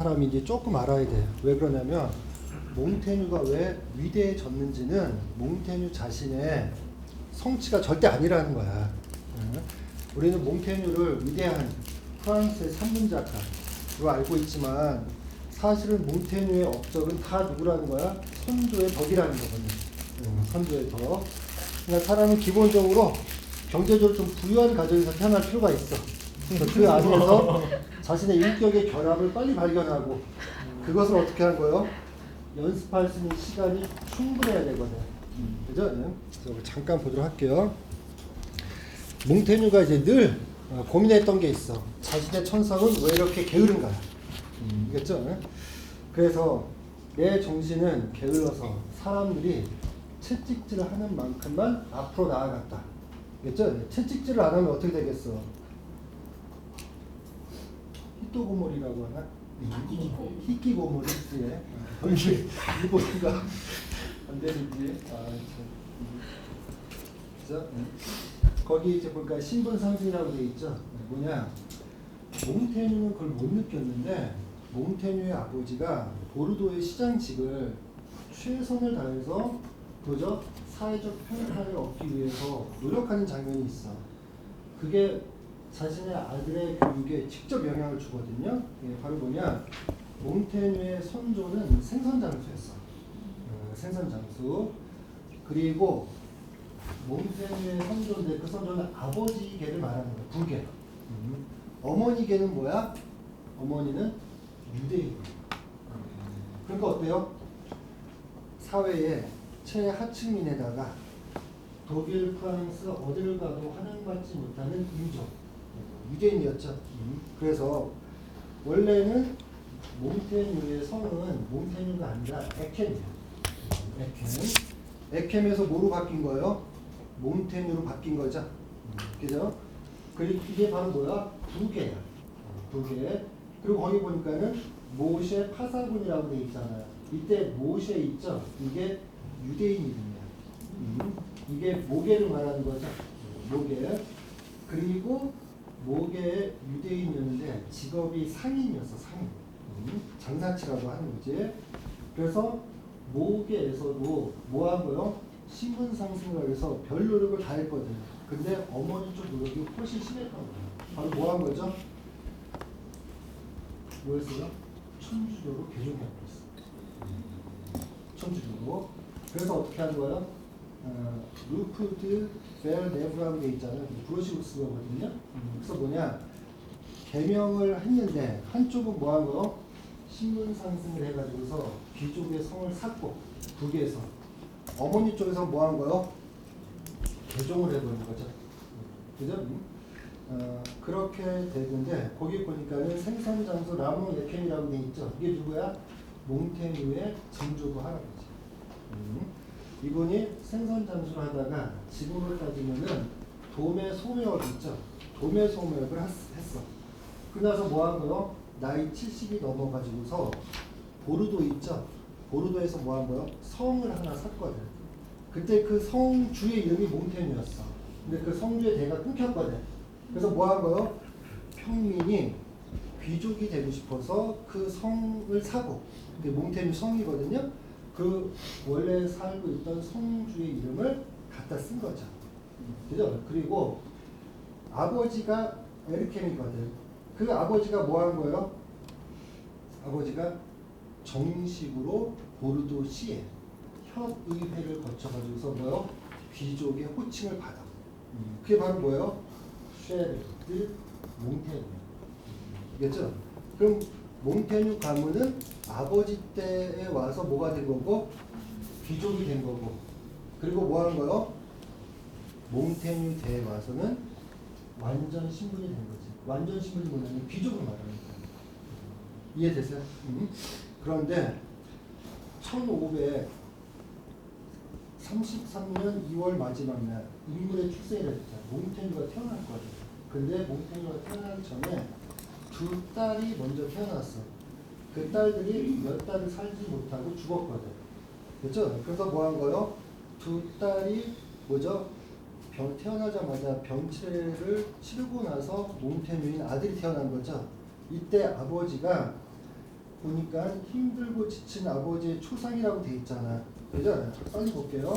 사람이 이제 조금 알아야 돼요. 왜 그러냐면 몽테뉴가 왜 위대해졌는지는 몽테뉴 자신의 성취가 절대 아니라는 거야. 우리는 몽테뉴를 위대한 프랑스의 산문작가로 알고 있지만 사실은 몽테뉴의 업적은 다 누구라는 거야? 선조의 덕이라는 거거든. 선조의 덕. 그러니까 사람은 기본적으로 경제적으로 좀 부유한 가정에서 태어날 필요가 있어. 그 안에서 자신의 인격의 결합을 빨리 발견하고 그것을 어떻게 하는 거예요? 연습할 수 있는 시간이 충분해야 되거든. 그죠? 그래서 잠깐 보도록 할게요. 몽테뉴가 이제 늘 고민했던 게 있어. 자신의 천성은 왜 이렇게 게으른가? 알겠죠? 그래서 내 정신은 게을러서 사람들이 채찍질을 하는 만큼만 앞으로 나아갔다. 알겠죠? 채찍질을 안 하면 어떻게 되겠어? 히토고모리라고 하나? 히키고모리지. 일본인가? 안 되는지. 그죠? 거기 이제 보니까 신분 상승이라고 돼 있죠. 뭐냐? 몽테뉴는 그걸 못 느꼈는데 몽테뉴의 아버지가 보르도의 시장직을 최선을 다해서 그저 사회적 평판을 얻기 위해서 노력하는 장면이 있어. 그게 자신의 아들의 교육에 직접 영향을 주거든요. 바로 뭐냐? 몽테뉴의 선조는 생선장수였어. 생선장수. 그리고 몽테뉴의 선조인데 그 선조는 아버지계를 말하는 거야. 부계. 어머니계는 뭐야? 어머니는 유대인. 그러니까 어때요? 사회에 최하층민에다가 독일, 프랑스 어디를 가도 환영받지 못하는 인종. 유대인이었죠. 그래서 원래는 몽테뉴의 성은 몽테뉴가 아니라 에켐이에요. 에켐에서 뭐로 바뀐 거예요? 몽테뉴로 바뀐 거죠. 그죠? 그리고 이게 바로 뭐야? 부계야. 부계. 그리고 거기 보니까는 모셰 파사군이라고 돼 있잖아요. 이때 모셰 있죠? 이게 유대인 이름이야. 이게 모계를 말하는 거죠. 모계. 그리고 모계의 유대인이었는데 직업이 상인이었어. 상인. 장사치라고 하는 거지. 그래서 모계에서도 뭐 한 거요? 신분 상승을 해서 별 노력을 다 했거든. 근데 어머니 쪽 노력이 훨씬 심했던 거야. 바로 뭐 한 거죠? 뭐였어요? 천주교로 개종해버렸어. 천주교로. 그래서 어떻게 한 거예요? 루프드 벨네브라고 돼 있잖아요. 브로시우스거든요. 그래서 뭐냐? 개명을 했는데 한쪽은 뭐 한 거요? 신분 상승을 해가지고서 귀족의 성을 샀고 북에서 어머니 쪽에서 뭐 한 거요? 개종을 해버린 거죠. 그죠? 그렇게 되는데 거기 보니까는 생선장수 라몬 에켐이라고 돼 있죠. 이게 누구야? 몽테뉴의 증조부 할아버지. 이분이 생선장수를 하다가 지금으로 따지면은 도매 소매업 있죠. 도매 소매업을 했어. 그나서 뭐 한 거요? 나이 70이 넘어가지고서 보르도 있죠. 보르도에서 뭐 한 거요? 성을 하나 샀거든. 그때 그 성주의 이름이 몽테뉴였어. 근데 그 성주의 대가 끊겼거든. 그래서 뭐 한 거요? 평민이 귀족이 되고 싶어서 그 성을 사고, 그게 몽테뉴 성이거든요. 그 원래 살고 있던 성주의 이름을 갖다 쓴 거죠. 그죠? 그리고 아버지가 에르켐이거든. 그 아버지가 뭐 한 거예요? 아버지가 정식으로 보르도 시에 협의회를 거쳐가지고서 뭐요? 귀족의 호칭을 받아. 그게 바로 뭐예요? 쉐르드 몽테뉴. 알겠죠? 그럼 몽테뉴 가문은 아버지 때에 와서 뭐가 된 거고? 귀족이 된 거고. 그리고 뭐 한 거요? 몽테뉴 때에 와서는 완전 신분이 된 거지. 완전 신분이 뭐냐면 귀족을 말하는 거야. 이해되세요? 그런데 1533년 2월 마지막 날 인물의 출생이라 했잖아. 몽테뉴가 태어났거든. 근데 몽테뉴가 태어나기 전에 두 딸이 먼저 태어났어. 그 딸들이 몇 달을 살지 못하고 죽었거든. 그렇죠? 그래서 뭐 한 거요? 두 딸이 뭐죠? 태어나자마자 병치레를 치르고 나서 몽테뉴인 아들이 태어난 거죠. 이때 아버지가 보니까 힘들고 지친 아버지의 초상이라고 돼 있잖아. 그죠? 빨리 볼게요.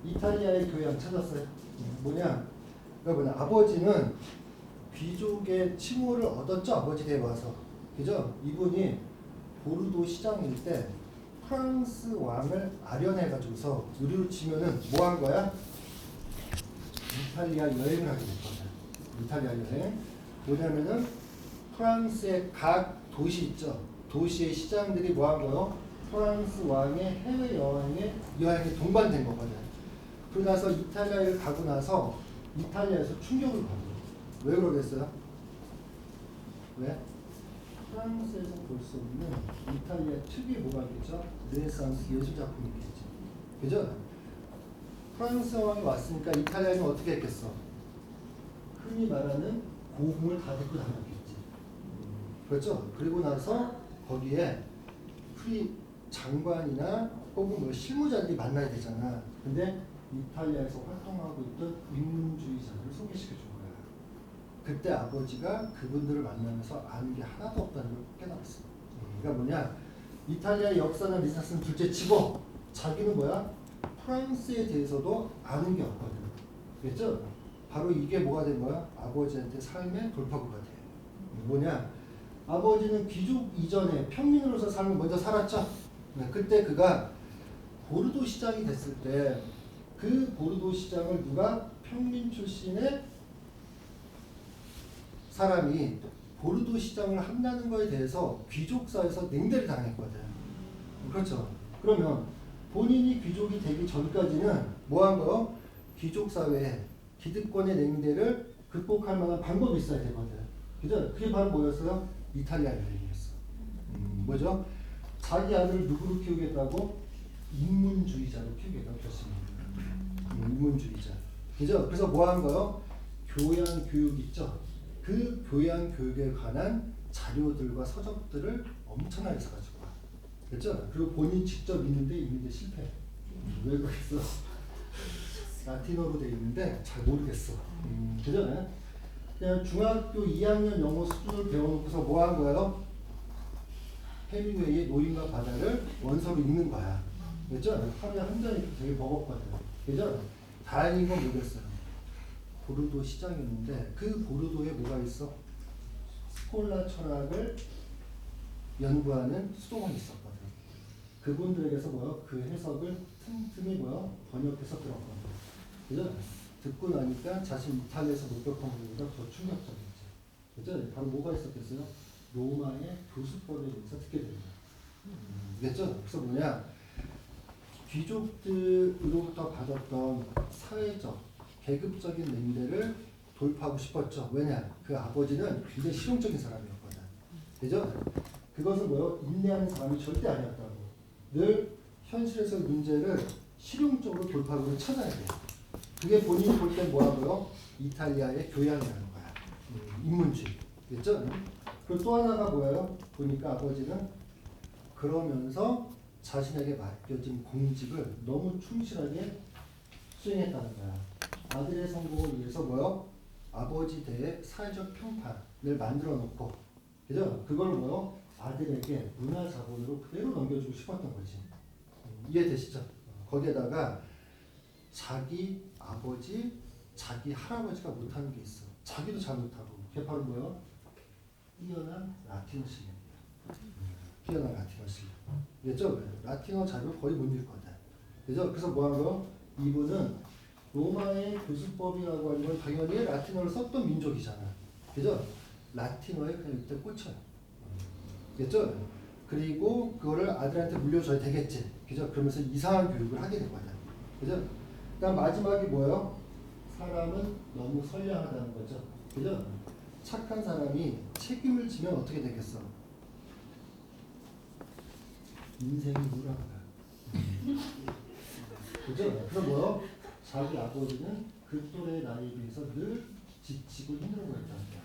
이탈리아의 교양 찾았어요. 뭐냐? 그러니까 뭐냐? 아버지는 귀족의 칭호를 얻었죠. 아버지 댁에 와서. 그죠? 이분이 보르도 시장일 때 프랑스 왕을 아련해가지고서 우리로 치면은 뭐 한 거야? 이탈리아 여행을 하게 됐거든. 이탈리아 여행. 뭐냐면은 프랑스의 각 도시 있죠. 도시의 시장들이 뭐 한 거요? 프랑스 왕의 해외 여행에 동반된 거거든. 그러고 나서 이탈리아를 가고 나서 이탈리아에서 충격을 받아. 왜 그러겠어요? 왜? 프랑스에서 볼 수 없는 이탈리아 특유의 뭐가 있겠죠? 르네상스 예술 작품이 있겠지. 그죠? 프랑스 왕이 왔으니까 이탈리아는 어떻게 했겠어? 흔히 말하는 고궁을 다 데리고 다녔겠지. 그렇죠? 그리고 나서 거기에 장관이나 혹은 뭐 실무자들이 만나야 되잖아. 근데 이탈리아에서 활동하고 있던 인문주의자들을 소개시켜 준 거야. 그때 아버지가 그분들을 만나면서 아는 게 하나도 없다는 걸 깨달았어. 그러니까 뭐냐? 이탈리아의 역사는 리네상스는 둘째치고 자기는 뭐야? 프랑스에 대해서도 아는 게 없거든. 그렇죠? 바로 이게 뭐가 된 거야? 아버지한테 삶의 돌파구가 돼. 뭐냐? 아버지는 귀족 이전에 평민으로서 삶을 먼저 살았죠. 그때 그가 보르도 시장이 됐을 때 그 보르도 시장을 누가 평민 출신의 사람이 보르도 시장을 한다는 거에 대해서 귀족사에서 냉대를 당했거든. 그렇죠. 그러면 본인이 귀족이 되기 전까지는 뭐 한 거요? 귀족사회에 기득권의 냉대를 극복할 만한 방법이 있어야 되거든. 그죠? 그게 바로 뭐였어요? 이탈리아 여행이었어. 뭐죠? 자기 아들을 누구로 키우겠다고? 인문주의자로 키우겠다고 결심합니다. 인문주의자. 그죠? 그래서 뭐 한 거요? 교양 교육 있죠? 그 교양 교육에 관한 자료들과 서적들을 엄청나게 사가지고 와. 그렇죠? 그리고 본인 직접 읽는데 실패. 왜 그랬어? 라틴어로 돼 있는데 잘 모르겠어. 그죠? 그냥 중학교 2학년 영어 수준을 배워놓고서 뭐 한 거예요? 헤밍웨이의 노인과 바다를 원서로 읽는 거야. 그죠? 하루에 한 잔이 되게 버겁거든. 그죠? 다행인 건 뭐겠어요? 보르도 시장이었는데 그 보르도에 뭐가 있어? 스콜라 철학을 연구하는 수도원이 있었거든. 그분들에게서 뭐요? 그 해석을 틈틈이 뭐요? 번역해서 들었거든. 그죠? 듣고 나니까 자신 이탈리아에서 목격한 것보다 더 충격적이지. 그죠? 바로 뭐가 있었겠어요? 로마의 교수법에 대해서 듣게 됩니다. 그랬죠? 그래서 뭐냐? 귀족들로부터 받았던 사회적, 계급적인 냉대를 돌파하고 싶었죠. 왜냐? 그 아버지는 굉장히 실용적인 사람이었거든. 그죠? 그것은 뭐요? 인내하는 사람이 절대 아니었다고. 늘 현실에서의 문제를 실용적으로 돌파구를 찾아야 돼. 그게 본인이 볼 때 뭐하고요? 이탈리아의 교양이라는 거야. 인문주의. 그렇죠? 그리고 또 하나가 뭐예요? 보니까 아버지는 그러면서 자신에게 맡겨진 공직을 너무 충실하게 수행했다는 거야. 아들의 성공을 위해서 뭐요? 아버지 대의 사회적 평판을 만들어 놓고, 그죠? 그걸 뭐요? 아들에게 문화 자본으로 그대로 넘겨주고 싶었던 거지. 이해되시죠? 거기에다가 자기 아버지, 자기 할아버지가 못하는 게 있어. 자기도 잘 못하고. 그게 바로 뭐요? 뛰어난 라틴어 실력이야. 뛰어난 라틴어 실력. 그죠? 라틴어 자료 거의 못 읽거든. 그죠? 그래서 뭐 하고? 이분은 로마의 교수법이라고 하는 건 당연히 라틴어를 썼던 민족이잖아. 그죠? 라틴어에 그냥 이때 꽂혀요. 그죠? 그리고 그거를 아들한테 물려줘야 되겠지. 그죠? 그러면서 이상한 교육을 하게 되거든. 그죠? 그다음 마지막이 뭐예요? 사람은 너무 선량하다는 거죠. 그죠? 착한 사람이 책임을 지면 어떻게 되겠어? 인생이 누락가. 그죠? 그럼 뭐요? 자기 아버지는 그 또래의 나이에 비해서 늘 지치고 힘들어 보였다는 거야.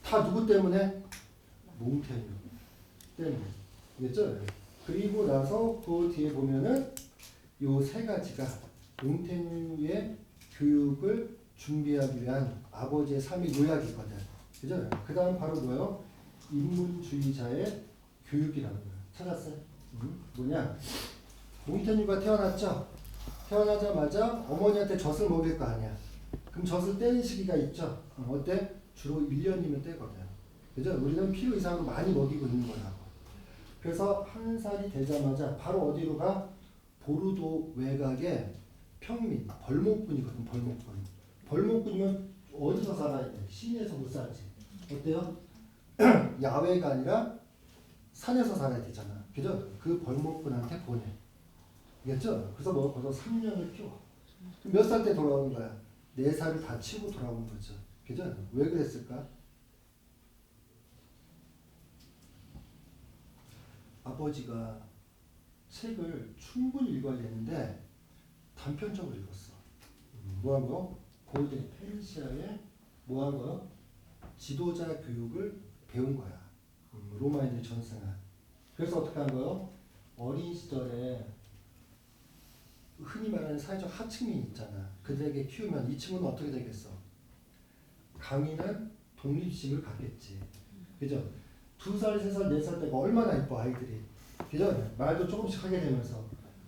다 누구 때문에? 몽테뉴 때문에. 그죠? 그리고 나서 그 뒤에 보면은 요 세 가지가 몽테뉴의 교육을 준비하기 위한 아버지의 삶의 요약이거든. 그죠? 그 다음 바로 뭐요? 인문주의자의 교육이라는 거야. 찾았어요? 뭐냐? 몽테뉴가 태어났죠? 태어나자마자 어머니한테 젖을 먹일 거 아니야. 그럼 젖을 떼는 시기가 있죠? 어때? 주로 1년이면 떼거든. 그죠? 우리는 필요 이상으로 많이 먹이고 있는 거라고. 그래서 1살이 되자마자 바로 어디로 가? 보르도 외곽에 평민, 벌목군이거든. 벌목군. 벌목군이면 어디서 살아야 돼? 시내에서 못 살지. 어때요? 야외가 아니라 산에서 살아야 되잖아. 그죠? 그 벌목군한테 보내. 알겠죠? 그래서 뭐 거기서 3년을 키워. 몇 살 때 돌아오는 거야? 4살을 다 치고 돌아오는 거죠. 그죠? 왜 그랬을까? 아버지가 책을 충분히 읽어야 되는데 단편적으로 읽었어. 뭐한 거? 고대 페르시아의 뭐한 거? 지도자 교육을 배운 거야. 로마인들 전승한. 그래서 어떻게 한 거요? 어린 시절에 흔히 말하는 사회적 하층민 있잖아. 그들에게 키우면 이 친구는 어떻게 되겠어? 강인한 독립심을 갖겠지. 그죠? 2살, 3살, 4살 때가 얼마나 이뻐 아이들이. 그죠? 말도 조금씩 하게 되면서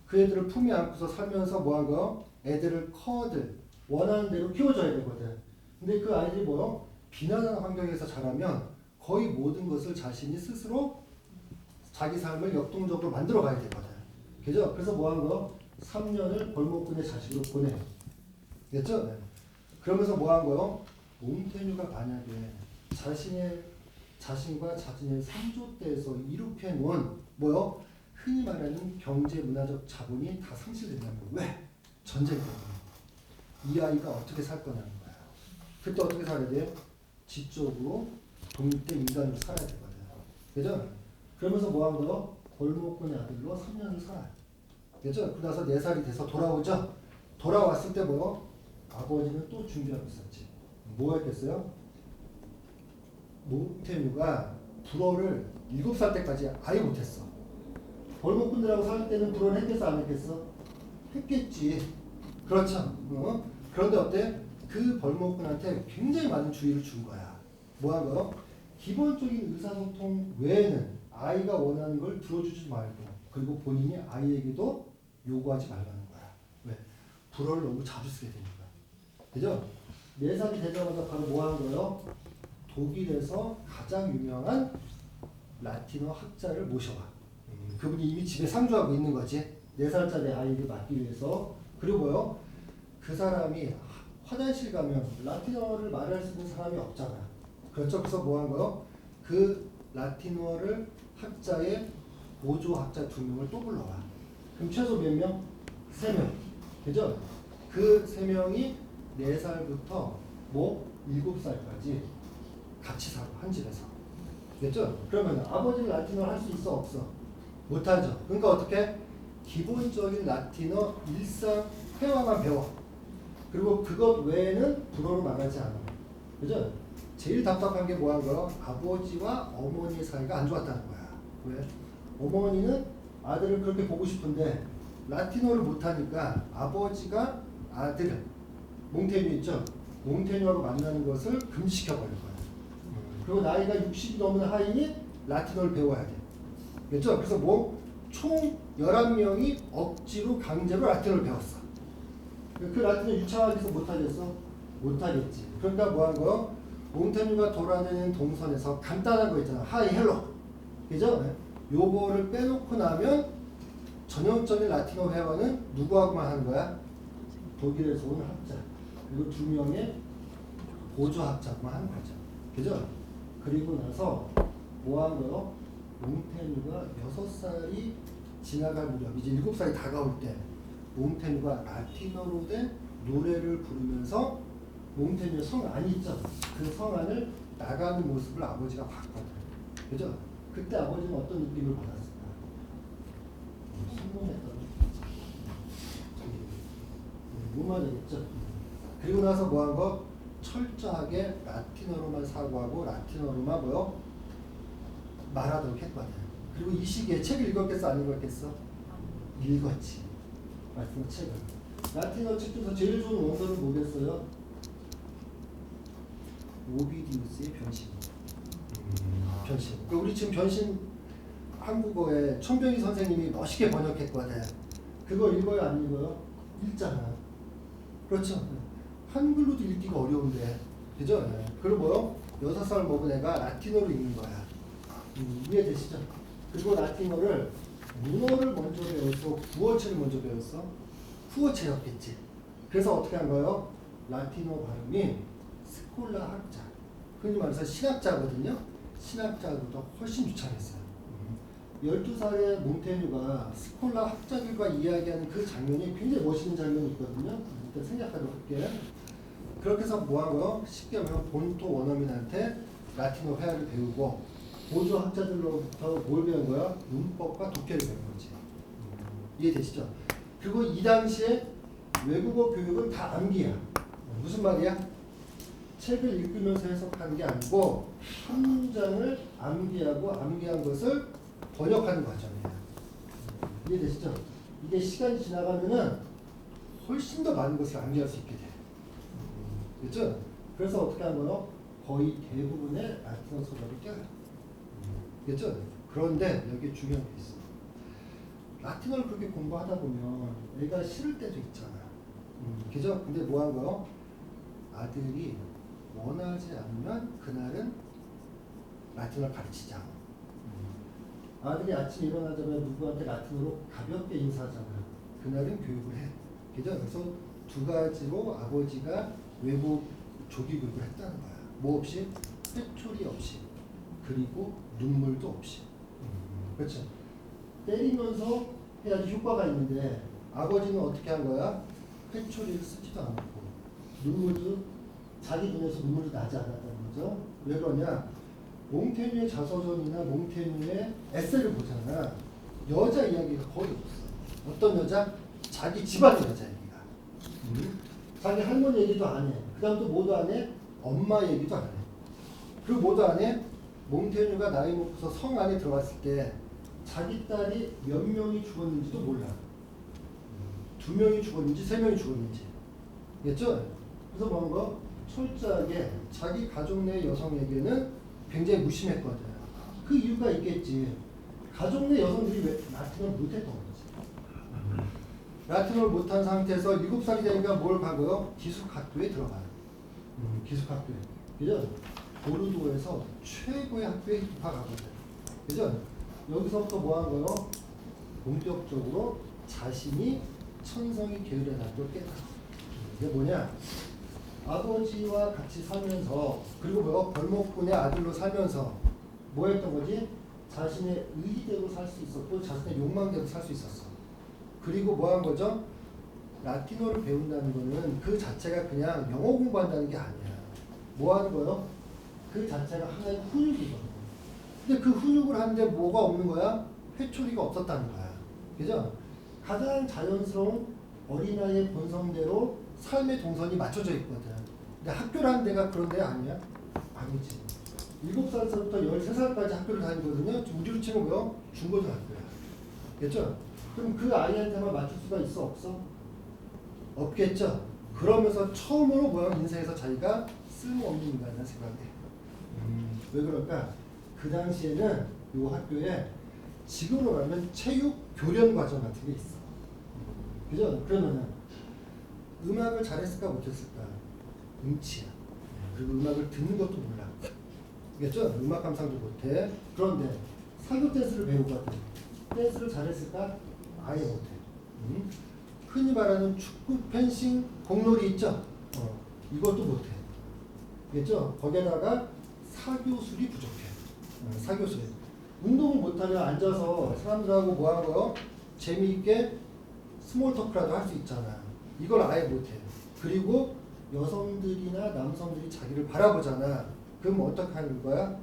그 애들을 품에 안고서 살면서 뭐한 거? 애들을 커들 원하는 대로 키워줘야 되거든. 근데 그 아이들이 뭐요? 비난하는 환경에서 자라면 거의 모든 것을 자신이 스스로 자기 삶을 역동적으로 만들어 가야 되거든. 그죠? 그래서 뭐한 거? 3년을 벌목군의 자식으로 보내. 됐죠? 네. 그러면서 뭐한 거요? 몽테뉴가 만약에 자신과 자신의 상조대에서 이룩해 놓은 뭐요? 흔히 말하는 경제 문화적 자본이 다 상실된다는 거예요. 왜? 전쟁 때문에. 이 아이가 어떻게 살 거냐는 거야. 그때 어떻게 살아야 돼? 지적으로 독립된 인간으로 살아야 되거든. 그죠? 그러면서 뭐한 거요? 벌목군의 아들로 3년을 살아요. 그죠? 그러고 나서 4살이 돼서 돌아오죠? 돌아왔을 때 뭐요? 아버지는 또 준비하고 있었지. 뭐가 있겠어요? 몽테뉴가 불어를 7살 때까지 아예 못했어. 벌목군들하고 살 때는 불어를 했겠어 안 했겠어? 했겠지. 그렇죠. 그런데 어때? 그 벌목군한테 굉장히 많은 주의를 준 거야. 뭐한 거요? 기본적인 의사소통 외에는 아이가 원하는 걸 들어주지 말고 그리고 본인이 아이에게도 요구하지 말라는 거야. 왜? 불어를 너무 자주 쓰게 되니까. 그죠? 4살이 되자마자 바로 뭐 하는 거예요? 독일에서 가장 유명한 라틴어 학자를 모셔와. 그분이 이미 집에 상주하고 있는 거지. 4살짜리 아이를 맡기 위해서. 그리고 뭐요? 그 사람이 화장실 가면 라틴어를 말할 수 있는 사람이 없잖아. 그렇죠? 그래서 뭐 한 거요? 그 라틴어를 학자의 보조학자 2명을 또 불러와. 그럼 최소 몇 명? 3명. 그죠? 그 3명이 4살부터 뭐 7살까지 같이 살아. 한 집에서. 됐죠? 그러면 아버지는 라틴어를 할 수 있어? 없어? 못하죠. 그러니까 어떻게? 기본적인 라틴어 일상 회화만 배워. 그리고 그것 외에는 불어로 말하지 않아. 그죠? 제일 답답한 게 뭐한 거야? 아버지와 어머니의 사이가 안 좋았다는 거야. 왜? 어머니는 아들을 그렇게 보고 싶은데 라틴어를 못하니까 아버지가 아들, 몽테뉴 있죠? 몽테뉴하고 만나는 것을 금지시켜버릴 거야. 그리고 나이가 60이 넘은 하인이 라틴어를 배워야 돼. 그렇죠? 그래서 뭐 총 11명이 억지로 강제로 라틴어를 배웠어. 그 라틴어 유창하게 해서 못하겠어? 못하겠지. 그러니까 뭐 한 거요? 몽테뉴가 돌아다니는 동선에서 간단한 거 있잖아. 하이, 헬로. 그죠? 요거를 빼놓고 나면 전형적인 라틴어 회화는 누구하고만 하는 거야? 독일에서 온 학자. 그리고 2명의 보조학자만 하는 거죠. 그죠? 그리고 나서 뭐 한 거요? 몽테뉴가 6살이 지나갈 무렵, 이제 7살이 다가올 때 몽테뉴가 라틴어로 된 노래를 부르면서 몽테뉴의 성안이 있죠. 그 성안을 나가는 모습을 아버지가 봤거든. 그죠? 그때 아버지는 어떤 느낌을 받았을까? 성공했다고. 못 맞았겠죠? 그리고 나서 뭐 한 거? 철저하게 라틴어로만 사고하고 라틴어로만 뭐요? 말하도록 했거든. 그리고 이 시기에 책을 읽었겠어? 안 읽었겠어? 읽었지. 라틴어 책을. 라틴어 책 중에서 제일 좋은 원서는 뭐겠어요? 오비디우스의 변신. 변신. 우리 지금 변신 한국어에 천병희 선생님이 멋있게 번역했거든. 그거 읽어요, 안 읽어요? 읽잖아. 그렇죠? 한글로도 읽기가 어려운데, 그죠? 그리고 뭐요? 6살 먹은 애가 라틴어로 읽는 거야. 이해되시죠? 그리고 라틴어를 문어를 먼저 배웠어? 구어체를 먼저 배웠어? 구어체였겠지. 그래서 어떻게 한 거예요? 라틴어 발음이 스콜라 학자. 흔히 말해서 신학자거든요. 신학자보다 훨씬 유창했어요. 12살의 몽테뉴가 스콜라 학자들과 이야기하는 그 장면이 굉장히 멋있는 장면이 있거든요. 일단 생략하도록 할게요. 그렇게 해서 뭐 한 거요? 쉽게 말하면 본토 원어민한테 라틴어 회화를 배우고 보조 학자들로부터 뭘 배운 거야? 문법과 독해를 배운 거지. 이해되시죠? 그리고 이 당시에 외국어 교육은 다 암기야. 무슨 말이야? 책을 읽으면서 해석하는 게 아니고 한 문장을 암기하고 암기한 것을 번역하는 과정이야. 이해되시죠? 이게 시간이 지나가면은 훨씬 더 많은 것을 암기할 수 있게 돼. 그렇죠? 그래서 어떻게 한 거요? 거의 대부분의 라틴어 소설을 껴요. 그렇죠? 그런데 여기 중요한 게 있어. 라틴어를 그렇게 공부하다 보면 애가 싫을 때도 있잖아. 그죠? 근데 뭐 한 거요? 아들이 원하지 않으면 그날은 라틴어를 가르치자. 아들이 아침에 일어나자마자 누구한테 라틴어로 가볍게 인사하잖아. 그날은 교육을 해. 그죠? 그래서 두 가지로 아버지가 외부 조기 교육을 했다는 거야. 뭐 없이? 회초리 없이. 그리고 눈물도 없이. 그렇죠? 때리면서 해야지 효과가 있는데 아버지는 어떻게 한 거야? 회초리를 쓰지도 않고 눈물도 자기 눈에서 눈물이 나지 않았다는 거죠. 왜 그러냐? 몽테뉴의 자서전이나 몽테뉴의 에세이를 보잖아. 여자 이야기가 거의 없어. 어떤 여자? 자기 집안의 여자 얘기가. 자기 할머니 얘기도 안 해. 그 다음 또 뭐도 안 해? 엄마 얘기도 안 해. 그리고 뭐도 안 해? 몽테뉴가 나이 먹고서 성 안에 들어갔을 때 자기 딸이 몇 명이 죽었는지도 몰라. 2명이 죽었는지 3명이 죽었는지. 알겠죠? 그래서 뭔가 철저하게 자기 가족 내 여성에게는 굉장히 무심했거든. 그 이유가 있겠지. 가족 내 여성들이 왜 라틴어를 못했던 거지. 라틴어를 못한 상태에서 7살이 되니까 뭘 가고요? 기숙학교에 들어가요. 기숙학교에. 그죠? 보르도에서 최고의 학교에 입학하거든. 그죠? 여기서부터 뭐 한 거요? 본격적으로 자신이 천성이 게으르다는 걸 깨달아. 이게 뭐냐? 아버지와 같이 살면서 그리고 뭐 벌목군의 아들로 살면서 뭐 했던 거지? 자신의 의의대로 살 수 있었고 자신의 욕망대로 살 수 있었어. 그리고 뭐 한 거죠? 라틴어를 배운다는 거는 그 자체가 그냥 영어 공부한다는 게 아니야. 뭐 하는 거요? 그 자체가 하나의 훈육이거든. 근데 그 훈육을 하는데 뭐가 없는 거야? 회초리가 없었다는 거야. 그죠? 가장 자연스러운 어린아이의 본성대로 삶의 동선이 맞춰져 있거든. 근데 학교라는 데가 그런 데 아니야? 아니지. 7살부터 13살까지 학교를 다니거든요. 우리로 치면 뭐요? 중고등학교야. 그렇죠? 그럼 그 아이한테만 맞출 수가 있어? 없어? 없겠죠? 그러면서 처음으로 뭐야? 인생에서 자기가 쓸모없는 인간이라는 생각을 해. 왜 그럴까? 그 당시에는 이 학교에 지금으로 말하면 체육 교련 과정 같은 게 있어. 그죠? 그러면은 음악을 잘했을까 못했을까? 음치야. 그리고 음악을 듣는 것도 몰라. 알겠죠? 음악 감상도 못해. 그런데 사교 댄스를 배우거든. 댄스를 잘했을까? 아예 못해. 흔히 말하는 축구, 펜싱, 공놀이 있죠? 이것도 못해. 알겠죠? 거기에다가 사교술이 부족해. 사교술. 운동을 못하면 앉아서 사람들하고 뭐 하는 거요? 재미있게 스몰 토크라도 할 수 있잖아. 이걸 아예 못해. 그리고 여성들이나 남성들이 자기를 바라보잖아. 그럼 어떻게 하는 거야?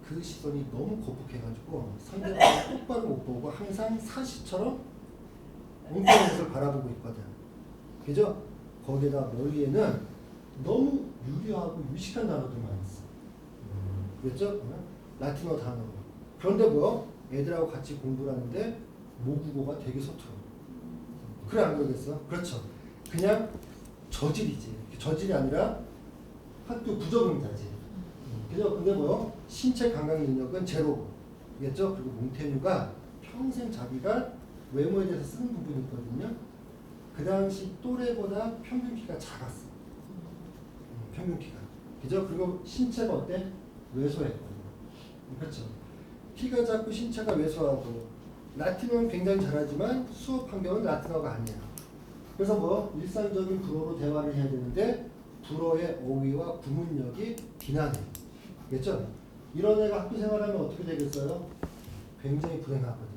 그 시선이 너무 거북해가지고 상대방을 똑바로 못 보고 항상 사시처럼 엉뚱한 것을 바라보고 있거든. 그죠? 거기에다 머리에는 너무 유려하고 유식한 단어들만 있어. 그랬죠? 라틴어 단어로. 그런데 뭐 애들하고 같이 공부를 하는데 모국어가 되게 서툴어. 그래 안 그러겠어? 그렇죠. 그냥 저질이지. 저질이 아니라 학교 부적응자지. 그죠? 근데 뭐요? 신체 감각 능력은 제로고 알겠죠? 그리고 몽테뉴가 평생 자기가 외모에 대해서 쓰는 부분이 있거든요. 그 당시 또래보다 평균 키가 작았어. 평균 키가. 그죠? 그리고 신체가 어때? 왜소했거든요. 그렇죠? 키가 작고 신체가 왜소하고 라틴어는 굉장히 잘하지만 수업 환경은 라틴어가 아니야. 그래서 뭐 일상적인 불어로 대화를 해야 되는데 불어의 어휘와 구문력이 비난해. 알겠죠? 이런 애가 학교 생활하면 어떻게 되겠어요? 굉장히 불행하거든.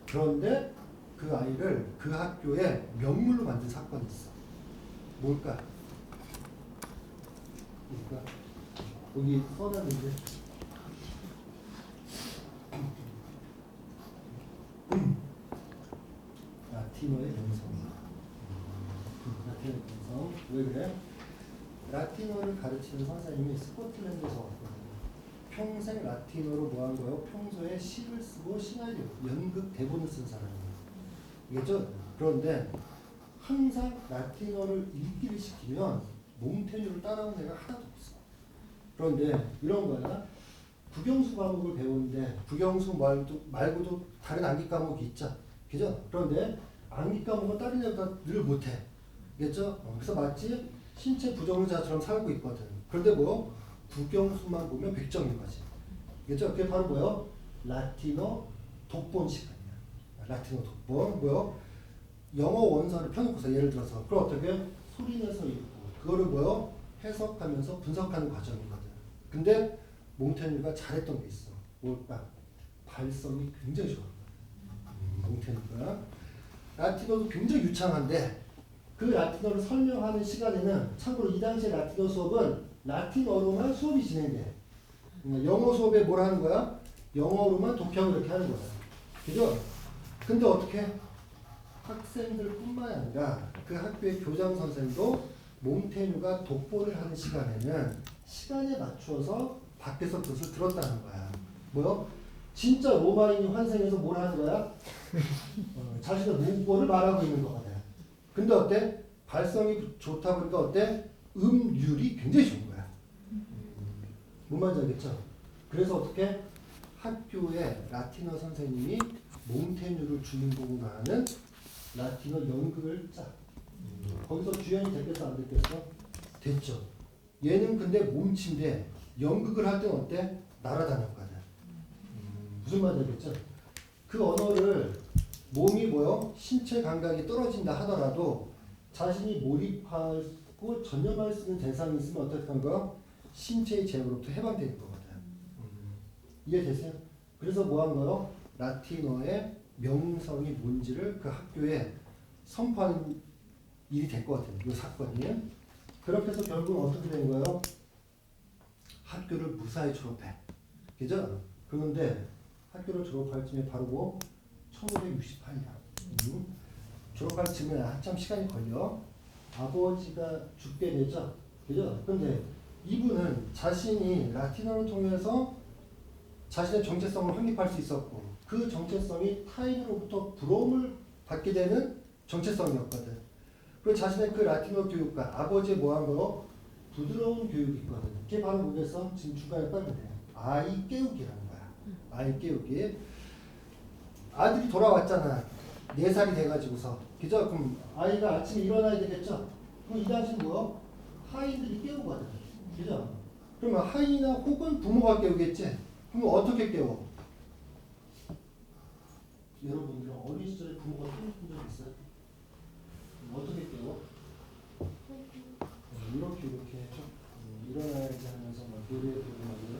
그런데 그 아이를 그 학교에 명물로 만든 사건이 있어. 뭘까? 뭘까? 여기 써놨는데 라틴어의 영성. 라틴어의 영성. 왜 그래? 라틴어를 가르치는 선생님이 스코틀랜드에서 왔거든요. 평생 라틴어로 뭐 한 거예요? 평소에 시를 쓰고 시나리오, 연극, 대본을 쓴 사람이에요. 이겠죠? 그런데 항상 라틴어를 읽기를 시키면 몽테뉴를 따라오는 애가 하나도 없어. 그런데 이런 거야. 국영수 과목을 배우는데 국영수 말고도 다른 암기 과목이 있죠. 그죠? 그런데 암기 과목은 다른 애보다 늘 못해. 알겠죠? 그래서 마치 신체 부정자처럼 살고 있거든. 그런데 뭐 국영수만 보면 100점인 거지. 알겠죠? 그게 바로 뭐예요? 라틴어 독본 시간이야. 라틴어 독본. 뭐요? 영어 원서를 펴놓고서 예를 들어서 그걸 어떻게 소리내서 읽고 그거를 뭐요? 해석하면서 분석하는 과정이거든. 근데 몽테뉴가 잘했던 게 있어. 뭘까? 발성이 굉장히 좋아. 몽테뉴가 라틴어도 굉장히 유창한데 그 라틴어를 설명하는 시간에는 참고로 이 당시에 라틴어 수업은 라틴어로만 수업이 진행돼. 영어 수업에 뭘 하는 거야? 영어로만 독해하고 이렇게 하는 거야. 그죠? 근데 어떻게? 학생들뿐만 아니라 그 학교의 교장 선생도 몽테뉴가 독보를 하는 시간에는 시간에 맞추어서 밖에서 그것을 들었다는 거야. 뭐요? 진짜 로마인이 환생해서 뭘 하는 거야? 자신의 문법을 말하고 있는 거거든. 근데 어때? 발성이 좋다 보니까 어때? 음률이 굉장히 좋은 거야. 뭔 말인지 알겠죠? 그래서 어떻게? 학교에 라틴어 선생님이 몽테뉴를 주인공으로 하는 라틴어 연극을 짜. 거기서 주연이 됐겠어 안 됐겠어? 됐죠. 얘는 근데 몸치인데 연극을 할 때는 어때? 날아다녔거든. 무슨 말인지 알겠죠? 그 언어를 몸이 뭐요? 신체 감각이 떨어진다 하더라도 자신이 몰입하고 전념할 수 있는 대상이 있으면 어떻게 하는 거야? 신체의 제어로부터 해방되는 거거든. 이해되세요? 그래서 뭐 한 거요? 라틴어의 명성이 뭔지를 그 학교에 선포하는 일이 됐거든. 이 사건이. 그렇게 해서 결국은 어떻게 된 거예요? 학교를 무사히 졸업해. 그죠? 그런데 학교를 졸업할 쯤에 바로 뭐 1568년. 졸업할 쯤에 한참 시간이 걸려. 아버지가 죽게 되죠. 그죠? 근데 이분은 자신이 라틴어를 통해서 자신의 정체성을 확립할 수 있었고 그 정체성이 타인으로부터 부러움을 받게 되는 정체성이었거든. 그리고 자신의 그 라틴어 교육과 아버지의 뭐한 거요? 부드러운 교육이 있거든. 그게 바로 뭐겠어? 지금 중간에 빠르면 돼. 아이 깨우기라는 거야. 아이 깨우기. 아들이 돌아왔잖아. 4살이 돼가지고서. 그죠? 그럼 아이가 아침에 일어나야 되겠죠? 그럼 이 당시는 뭐요? 하인들이 깨우거든. 그죠? 그러면 하인이나 혹은 부모가 깨우겠지? 그럼 어떻게 깨워? 여러분들 어린 시절에 부모가 깨우신 적 있어요? 어떻게 깨워? 이렇게 해줘. 일어나야지 하면서 막 노래 부르고 막 이런.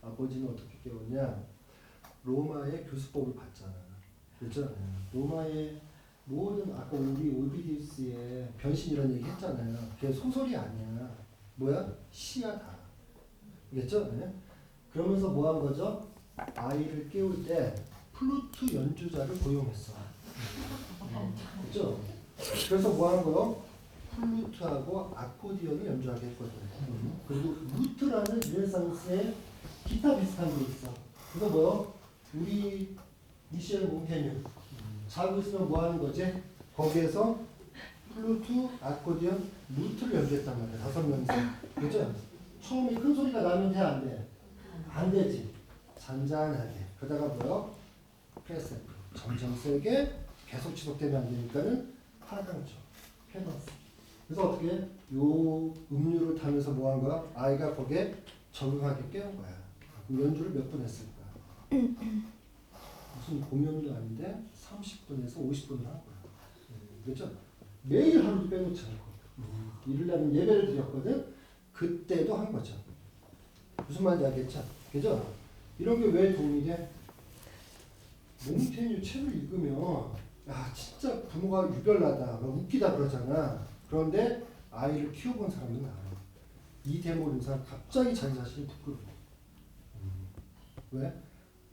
아버지는 어떻게 깨웠냐? 로마의 교수법을 봤잖아. 그렇죠? 로마의 모든 아까 우리 오비디우스의 변신 이런 얘기 했잖아요. 그게 소설이 아니야. 뭐야? 시야 다. 알겠죠? 네? 그러면서 뭐 한 거죠? 아이를 깨울 때 플루트 연주자를 고용했어. 그렇죠? 그래서 뭐 한 거요? 플루트하고 아코디언을 연주하게 했거든. 그리고 루트라는 르네상스의 기타 비슷한 게 있어. 그거 뭐요? 우리 미셸 몽테뉴 자고 있으면 뭐 하는 거지? 거기에서 플루트, 아코디언, 루트를 연주했단 말이야. 5명이서. 그죠? 처음에 큰 소리가 나면 돼, 안 돼? 안 되지. 잔잔하게. 그러다가 뭐요? 패스. 점점 세게 계속 지속되면 안 되니까는 하강조. 페넌스. 그래서 어떻게 해? 요 음료를 타면서 뭐 한 거야? 아이가 거기에 적응하게 깨운 거야. 그럼 연주를 몇 분 했을까? 무슨 공연도 아닌데 30분에서 50분을 한 거야. 그렇죠? 매일 하루도 빼놓지 않고. 일요일날은 예배를 드렸거든. 그때도 한 거죠. 무슨 말인지 알겠죠? 그죠? 이런 게 왜 도움이 돼? 몽테뉴 책을 읽으면 야 진짜 부모가 유별나다, 막 웃기다 그러잖아. 그런데 아이를 키워본 사람은 알아. 이 대목을 인상 갑자기 자기 자신이 부끄러워. 왜?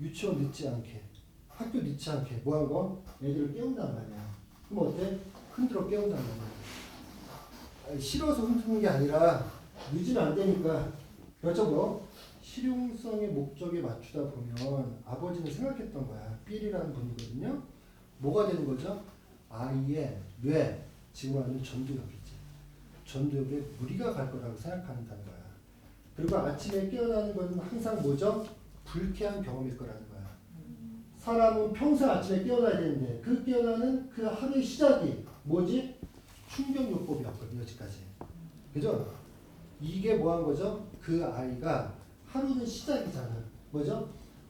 유치원 늦지 않게, 학교 늦지 않게 뭐 한 거? 애들을 깨운단 말이야. 그럼 어때? 흔들어 깨운단 말이야. 싫어서 흔드는 게 아니라 늦으면 안 되니까. 그렇죠 뭐? 실용성의 목적에 맞추다 보면 아버지는 생각했던 거야. 필이라는 분이거든요. 뭐가 되는 거죠? 아이의 뇌, 지금 하는 전두엽이지. 전두엽에 무리가 갈 거라고 생각한다는 거야. 그리고 아침에 깨어나는 것은 항상 뭐죠? 불쾌한 경험일 거라는 거야. 사람은 평생 아침에 깨어나야 되는데 그 깨어나는 그 하루의 시작이 뭐지? 충격요법이었거든요, 여기까지. 그죠? 이게 뭐 한 거죠? 그 아이가 하루는 시작이잖아. 뭐죠?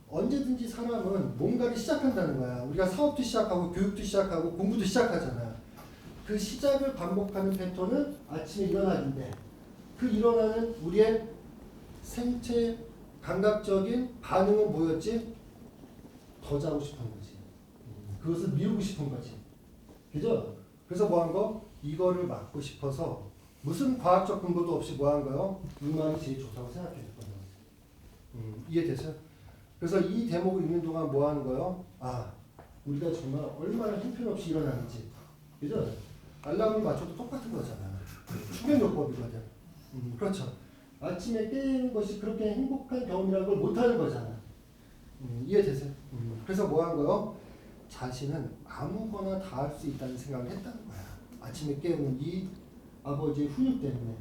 언제든지 사람은 뭔가를 시작한다는 거야. 우리가 사업도 시작하고 교육도 시작하고 공부도 시작하잖아. 그 시작을 반복하는 패턴은 아침에 일어나는데 그 일어나는 우리의 생체 감각적인 반응은 뭐였지? 더 자고 싶은 거지. 그것을 미루고 싶은 거지. 그죠? 그래서 뭐 한 거? 이거를 막고 싶어서 무슨 과학적 근거도 없이 뭐 한 거요? 음악이 제일 좋다고 생각했거든. 이해되세요? 그래서 이 대목을 읽는 동안 뭐 하는 거요? 아, 우리가 정말 얼마나 형편없이 일어나는지. 그죠? 알람을 맞춰도 똑같은 거잖아. 충격요법이거든. 그렇죠. 아침에 깨는 것이 그렇게 행복한 경험이라는 걸 못하는 거잖아. 이해되세요? 그래서 뭐 한 거요? 자신은 아무거나 다 할 수 있다는 생각을 했다는 거야. 아침에 깨우는 이 아버지의 훈육 때문에.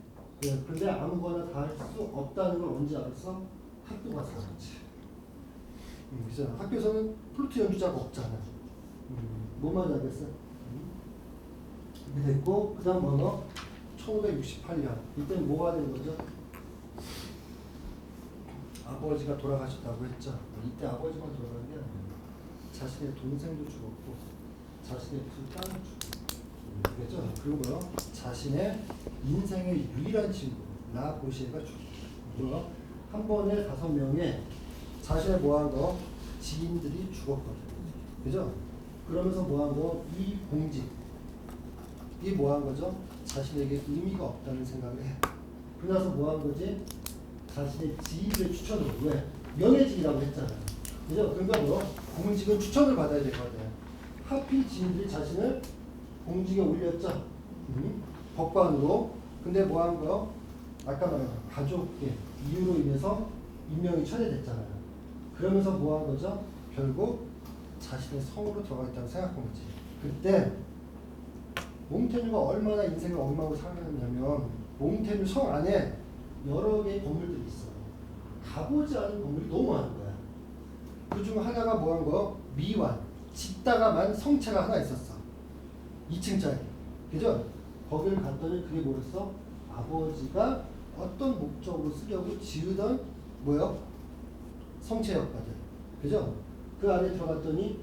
근데 아무거나 다 할 수 없다는 걸 언제 알았어? 학교 가서 알았지. 그죠? 학교에서는 플루트 연주자가 없잖아. 뭐만 알겠어? 이렇게 됐고, 그 다음 뭐너? 1568년. 이때는 뭐가 된 거죠? 아버지가 돌아가셨다고 했죠. 이때 아버지만 돌아간 게 아니에요. 자신의 동생도 죽었고, 자신의 두 딸도 죽었고, 그죠? 그리고 뭐요? 자신의 인생의 유일한 친구, 라보시에가 죽었고, 한 번에 5명의 자신의 뭐한 거? 지인들이 죽었거든. 그죠? 그러면서 뭐한 거? 이 공직, 이 뭐한 거죠? 자신에게 의미가 없다는 생각을 해. 그러나서 뭐한 거지? 자신의 지인들 추천으로. 왜? 명예직이라고 했잖아. 그죠? 그러니까 뭐 공직은 추천을 받아야 되거든. 하필 지인들이 자신을 공직에 올렸죠. 법관으로. 근데 뭐 한 거요? 아까 말한 가족의 이유로 인해서 임명이 철회됐잖아요. 그러면서 뭐 한 거죠? 결국 자신의 성으로 들어가겠다고 생각한 거지. 그때 몽테뉴가 얼마나 인생을 엉망으로 살았냐면 몽테뉴 성 안에 여러 개의 건물들이 있어요. 가보지 않은 건물이 너무 많은 거야. 그 중 하나가 뭐 한 거? 미완, 짓다가만 성체가 하나 있었어. 2층짜리. 그죠? 거기를 갔더니 그게 뭐였어? 아버지가 어떤 목적으로 쓰려고 지으던 뭐요? 성체였거든. 그죠? 그 안에 들어갔더니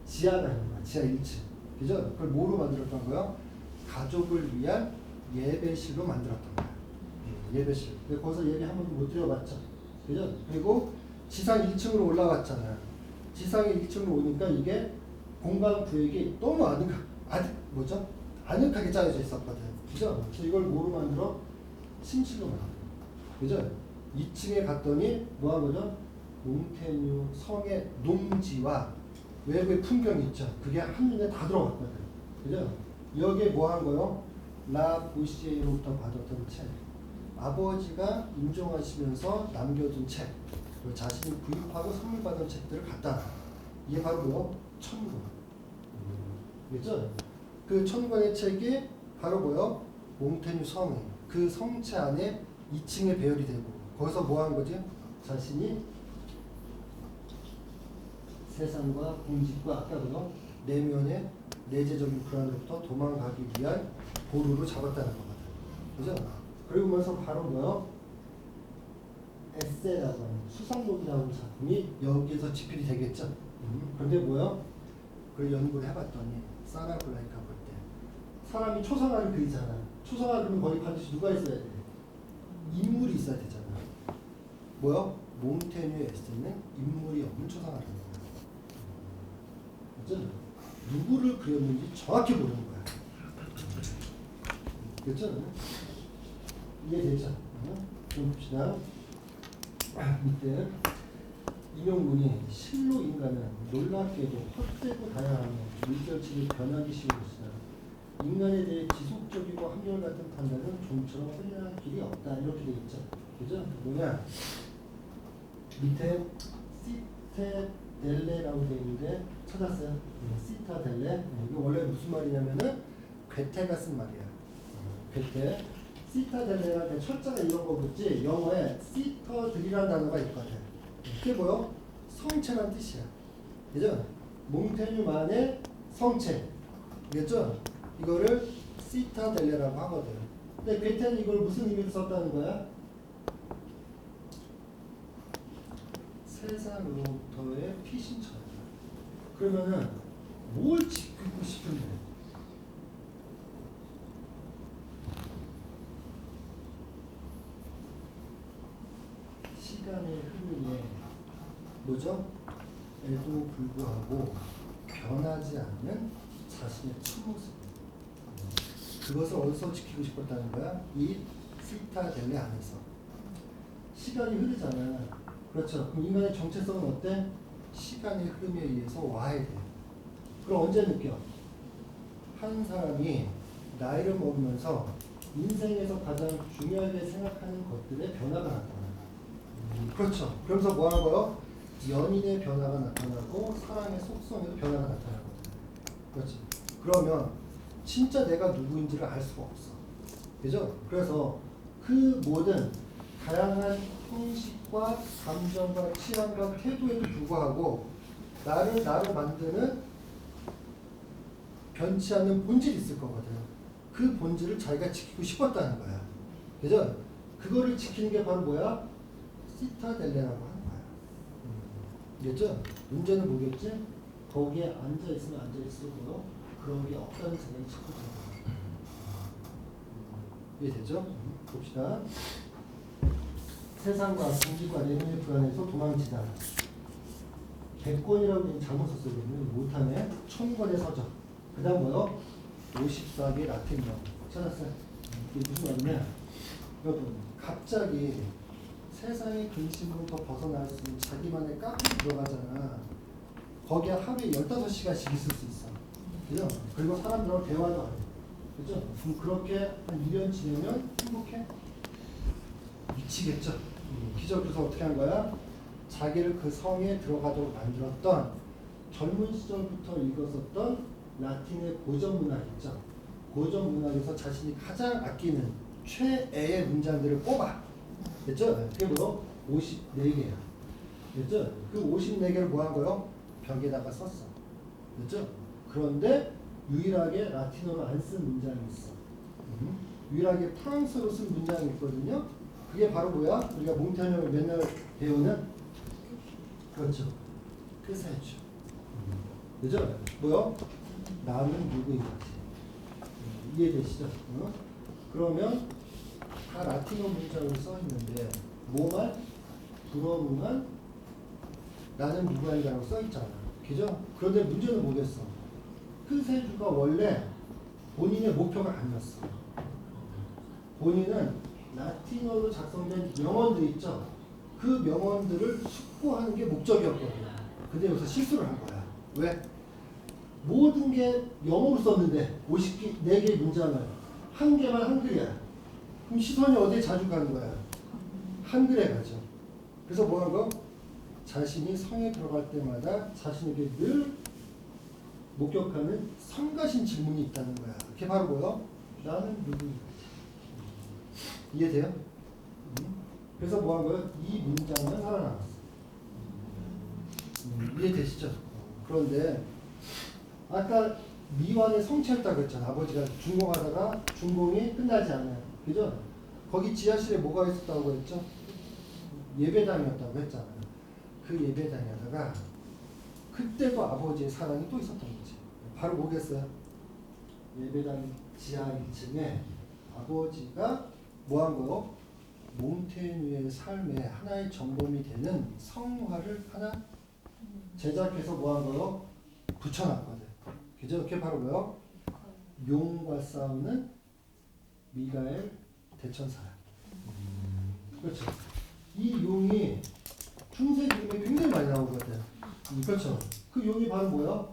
지하가 있는 거야. 지하 1층. 그죠? 그걸 뭐로 만들었던 거야? 가족을 위한 예배실로 만들었던 거야. 예배실. 거기서 예배 한 번도 못 드려봤죠. 그죠? 그리고 지상 1층으로 올라갔잖아요. 지상 1층으로 오니까 이게 공간 구획이 너무 아늑하게 짜여져 있었거든. 그죠? 그래서 이걸 뭐로 만들어? 침실로 만들어. 그죠? 2층에 갔더니 뭐 한 거죠? 몽테뉴 성의 농지와 외부의 풍경이 있죠. 그게 한눈에 다 들어갔거든. 그죠? 여기에 뭐 한 거요? 라보시에로부터 받았던 책. 아버지가 임종하시면서 남겨둔 책. 그리고 자신이 구입하고 선물 받은 책들을 갖다 놔. 이게 바로 뭐? 천권. 그죠? 그 천권의 책이 바로 뭐요? 몽테뉴 성의. 그 성체 안에 2층에 배열이 되고 거기서 뭐 한 거지? 자신이 세상과 공직과 아까 그거 내면의 내재적인 불안으로부터 도망가기 위한 보루로 잡았다는 거거든. 그죠? 그러면서 바로 뭐요? 에세라고 하는 수상록이라고 하는 작품이 여기에서 집필이 되겠죠. 그런데 뭐요? 그걸 연구를 해봤더니 사라 블라이카 볼 때 사람이 초상화를 그리잖아. 초상화 그리면 거기 반드시 누가 있어야 돼? 인물이 있어야 되잖아. 뭐요? 몽테뉴의 에세는 인물이 없는 초상화라는 거야. 그죠? 누구를 그렸는지 정확히 모르는 거야. 그렇죠? 이해되죠? 좀 봅시다. 밑에 인용문이 실로 인간은 놀랍게도 헛되고 다양하며 물결치를 변하기 쉬운 것이다. 인간에 대해 지속적이고 한결같은 판단은 좀처럼 흘러갈 길이 없다. 이렇게 돼 있죠. 그죠? 뭐냐? 밑에 시테델레라고 되어 있는데 찾았어요? 시타델레. 이거 원래 무슨 말이냐면은 괴테가 쓴 말이야. 괴테. 시타델레가 철자가 이런 거 붙지. 영어에 시터들이라는 단어가 있거든. 그게 뭐요? 성체란 뜻이야. 그죠? 몽테뉴만의 성체. 알겠죠? 이거를 시타델레라고 하거든. 근데 괴테는 이걸 무슨 의미로 썼다는 거야? 세상으로부터의 피신처다. 그러면은 뭘 지키고 싶은데? 시간의 흐름에 뭐죠? 에도 불구하고 변하지 않는 자신의 첫모습. 그것을 어디서 지키고 싶었다는 거야? 이 시타델레 안에서. 시간이 흐르잖아. 그렇죠. 그럼 인간의 정체성은 어때? 시간의 흐름에 의해서 와야 돼. 그럼 언제 느껴? 한 사람이 나이를 먹으면서 인생에서 가장 중요하게 생각하는 것들의 변화가 나타나. 그렇죠. 그러면서 뭐 하는 거요? 연인의 변화가 나타나고 사랑의 속성에도 변화가 나타나거든. 그렇지. 그러면 진짜 내가 누구인지를 알 수가 없어. 그죠? 그래서 그 모든 다양한 형식과 감정과 취향과 태도에도 불구하고 나를 나로 만드는 변치 않는 본질이 있을 거거든. 그 본질을 자기가 지키고 싶었다는 거야. 그죠? 그거를 지키는 게 바로 뭐야? 시타델레라고 하는 거야. 알겠죠? 문제는 뭐겠지? 거기에 앉아있으면 앉아있어도 그런 게 없다는 생각이 자꾸 들어요. 이해되죠? 봅시다. 세상과 공기과 내면의 불안에서 도망치다. 100권이라고 잘못 썼어요. 못하네. 1000권의 서적. 그 다음 뭐요? 54개 라틴어. 찾았어요? 이게 무슨 말이냐? 여러분, 갑자기 세상의 근심으로부터 벗어날 수 있는 자기만의 카페에 들어가잖아. 거기에 하루에 15시간씩 있을 수 있어. 그죠? 그리고 사람들하고 대화도 안 해. 그죠? 그럼 그렇게 한 2년 지내면 행복해? 미치겠죠? 기적교사 어떻게 한 거야? 자기를 그 성에 들어가도록 만들었던 젊은 시절부터 읽었었던 라틴의 고전 문학 있죠? 고전 문학에서 자신이 가장 아끼는 최애의 문장들을 뽑아. 됐죠? 그게 뭐로? 54개야. 됐죠? 그 54개를 뭐 한 거요? 벽에다가 썼어. 됐죠? 그런데 유일하게 라틴어로 안 쓴 문장이 있어. 유일하게 프랑스어로 쓴 문장이 있거든요. 그게 바로 뭐야? 우리가 몽테뉴를 맨날 배우는 그렇죠. 끄사이죠. 그죠? 뭐요? 나는 누구인지. 이해되시죠? 그러면 다 라틴어 문장으로 써 있는데 뭐만? 불어문만 나는 누구인가라고 써 있잖아. 그죠? 그런데 문제는 뭐겠어? 끄세주가 원래 본인의 목표가 아니었어. 본인은 라틴어로 작성된 명언들 있죠? 그 명언들을 숙고하는 게 목적이었거든요. 근데 여기서 실수를 한 거야. 왜? 모든 게 영어로 썼는데 54개의 문장을 한 개만 한글이야. 그럼 시선이 어디에 자주 가는 거야? 한글에 가죠. 그래서 뭐 한 거? 자신이 성에 들어갈 때마다 자신에게 늘 목격하는 성가신 질문이 있다는 거야. 그게 바로 뭐야? 나는 누구인가? 이해돼요? 그래서 뭐 한 거예요? 이 문장만 살아남았어. 이해되시죠? 그런데 아까 미완의 성취했다고 했잖아. 아버지가 준공하다가 준공이 끝나지 않아요. 그죠? 거기 지하실에 뭐가 있었다고 했죠? 예배당이었다고 했잖아요. 그 예배당에다가 그때도 아버지의 사랑이 또 있었던 거지. 바로 뭐겠어요? 예배당 지하 2층에 아버지가 뭐 한 거요? 몽테뉴의 삶의 하나의 점검이 되는 성화를 하나 제작해서 뭐 한 거요? 붙여놨거든. 그죠? 그게 바로 뭐요? 용과 싸우는 미가엘 대천사야. 그렇죠. 이 용이 중세 그림에 굉장히 많이 나오거든. 그렇죠. 그 용이 바로 뭐야?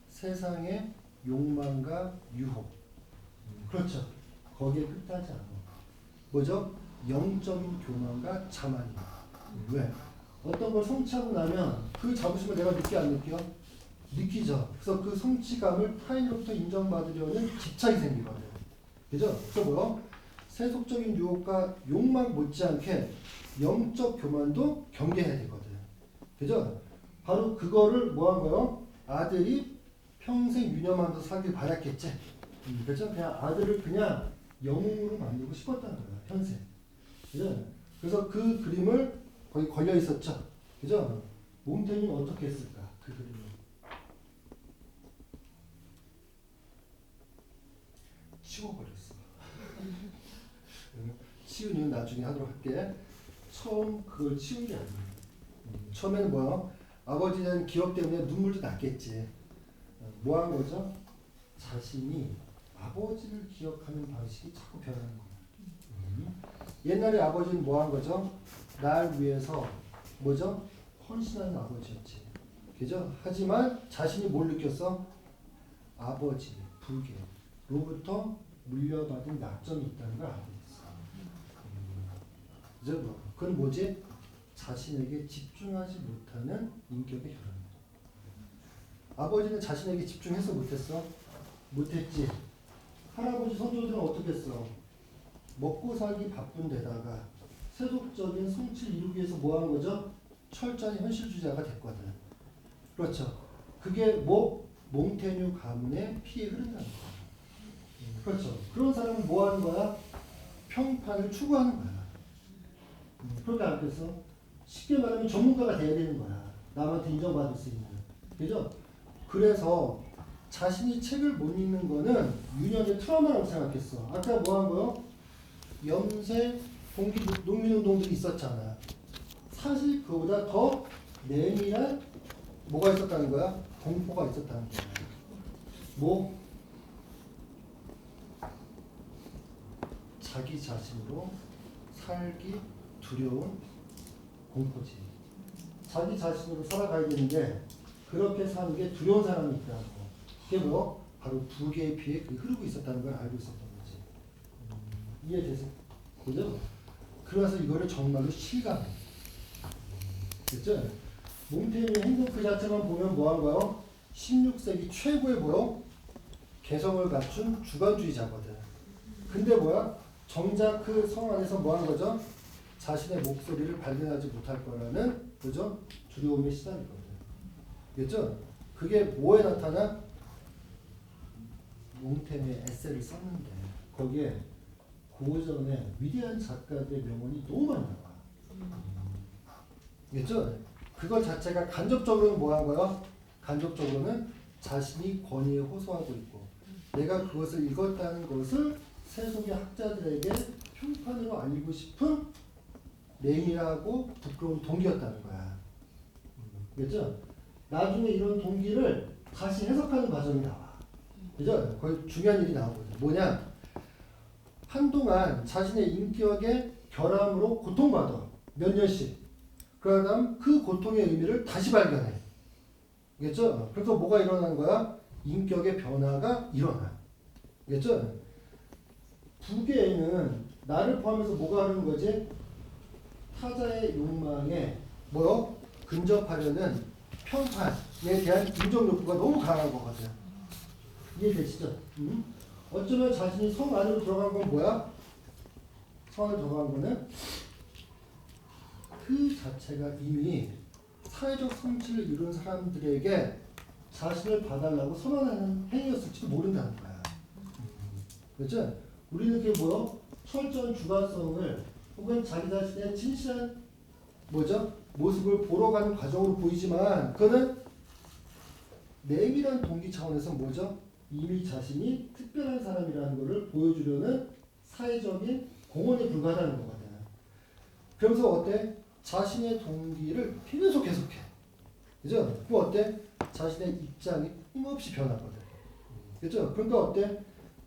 세상의 욕망과 유혹. 그렇죠. 거기에 끝하지 않아. 뭐죠? 영적인 교만과 자만이야. 왜? 어떤 걸 성취하고 나면 그 자부심을 내가 느끼 안 느껴? 느끼죠. 그래서 그 성취감을 타인으로부터 인정받으려는 집착이 생기거든. 그죠? 그래서 뭐요? 세속적인 유혹과 욕망 못지않게 영적 교만도 경계해야 되거든. 그죠? 바로 그거를 뭐 한 거요? 아들이 평생 유념하면서 살길 바랐겠지. 그죠? 그냥 아들을 그냥 영웅으로 만들고 싶었다는 거야, 현세. 그죠? 그래서 그 그림을 거기 걸려 있었죠. 그죠? 몽테뉴는 어떻게 했을까? 그 그림을. 치워버렸어. 치운 이유는 나중에 하도록 할게. 처음 그걸 치운 게 아니야. 처음에는 뭐야? 아버지는 기억 때문에 눈물도 났겠지. 뭐 한 거죠? 자신이 아버지를 기억하는 방식이 자꾸 변하는 거야. 옛날에 아버지는 뭐 한 거죠? 날 위해서 뭐죠? 헌신하는 아버지였지. 그죠? 하지만 자신이 뭘 느꼈어? 아버지, 부계로부터 물려받은 약점이 있다는 걸 알게 됐어. 그죠? 그건 뭐지? 자신에게 집중하지 못하는 인격의 결함. 아버지는 자신에게 집중해서 못했어? 못했지. 할아버지, 손주들은 어떻게 했어? 먹고 살기 바쁜 데다가 세속적인 성취를 이루기 위해서 뭐 한 거죠? 철저한 현실주의자가 됐거든. 그렇죠. 그게 뭐? 몽테뉴 가문의 피에 흐른다는 거야. 그렇죠. 그런 사람은 뭐 하는 거야? 평판을 추구하는 거야. 그렇게 알겠어? 쉽게 말하면 전문가가 돼야 되는 거야. 남한테 인정받을 수 있는. 그죠? 그래서 자신이 책을 못 읽는 거는 유년의 트라우마라고 생각했어. 아까 뭐 한 거요? 염세 동기 농민운동들이 있었잖아. 사실 그보다 더 내밀한 뭐가 있었다는 거야? 공포가 있었다는 거야. 뭐? 자기 자신으로 살기 두려운 공포지. 자기 자신으로 살아가야 되는데 그렇게 사는 게 두려운 사람이 있다는 거. 그게 뭐? 바로 부계의 피에 흐르고 있었다는 걸 알고 있었던 거지. 이해되세요? 그죠? 그래서 이거를 정말로 실감해. 그죠? 몽테뉴의 행동 그 자체만 보면 뭐한 거요? 16세기 최고의 뭐요? 개성을 갖춘 주관주의자거든. 근데 뭐야? 정작 그 성 안에서 뭐 한 거죠? 자신의 목소리를 발견하지 못할 거라는 그죠? 두려움에 시달리거든. 그죠? 그게 뭐에 나타나? 몽테뉴의 에세이를 썼는데 거기에 고전의 위대한 작가들의 명언이 너무 많이 나와. 그죠? 그것 자체가 간접적으로는 뭐 한 거야? 간접적으로는 자신이 권위에 호소하고 있고 내가 그것을 읽었다는 것을 세속의 학자들에게 평판으로 알리고 싶은 내밀하고 부끄러운 동기였다는 거야. 그죠? 나중에 이런 동기를 다시 해석하는 과정이 나와. 그죠? 거의 중요한 일이 나오거든. 뭐냐? 한동안 자신의 인격의 결함으로 고통받아. 몇 년씩. 그러다 그 고통의 의미를 다시 발견해. 알겠죠? 그래서 뭐가 일어나는 거야? 인격의 변화가 일어나. 알겠죠? 부계에는 나를 포함해서 뭐가 하는 거지? 타자의 욕망에 뭐요? 근접하려는 평판에 대한 인정 욕구가 너무 강한 거거든. 이해되시죠? 어쩌면 자신이 성 안으로 들어간 건 뭐야? 성 안으로 들어간 거는 자체가 이미 사회적 성취를 이룬 사람들에게 자신을 봐달라고 선언하는 행위였을지도 모른다는 거야. 그렇죠? 우리는 그게 뭐요? 철저한 주관성을 혹은 자기 자신의 진실한 뭐죠? 모습을 보러 가는 과정으로 보이지만 그거는 내밀한 동기 차원에서 뭐죠? 이미 자신이 특별한 사람이라는 것을 보여주려는 사회적인 공헌에 불과하다는 거거든. 그러면서 어때? 자신의 동기를 계속 해석해. 그죠? 그럼 어때? 자신의 입장이 힘없이 변하거든. 그죠? 그러니까 어때?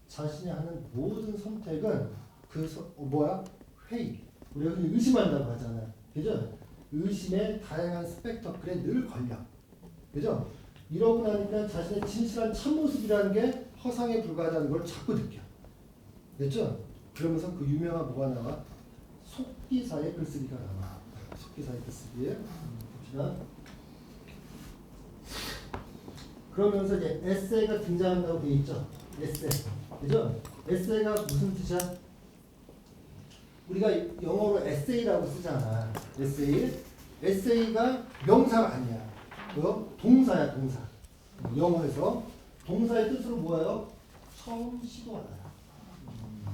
자신이 하는 모든 선택은 회의. 우리가 흔히 의심한다고 하잖아. 그죠? 의심의 다양한 스펙터클에 늘 걸려. 그죠? 이러고 나니까 자신의 진실한 참모습이라는 게 허상에 불과하다는 걸 자꾸 느껴. 됐죠? 그러면서 그 유명한 뭐가 나와? 속기사의 글쓰기가 나와. 속기사의 글쓰기. 봅시다. 그러면서 이제 에세이가 등장한다고 돼 있죠. 에세이. 그죠? 에세이가 무슨 뜻이야? 우리가 영어로 에세이라고 쓰잖아. 에세이. 에세이가 명사가 아니야. 뭐? 동사야, 동사. 영어에서 동사의 뜻으로 뭐예요? 처음 시도하다.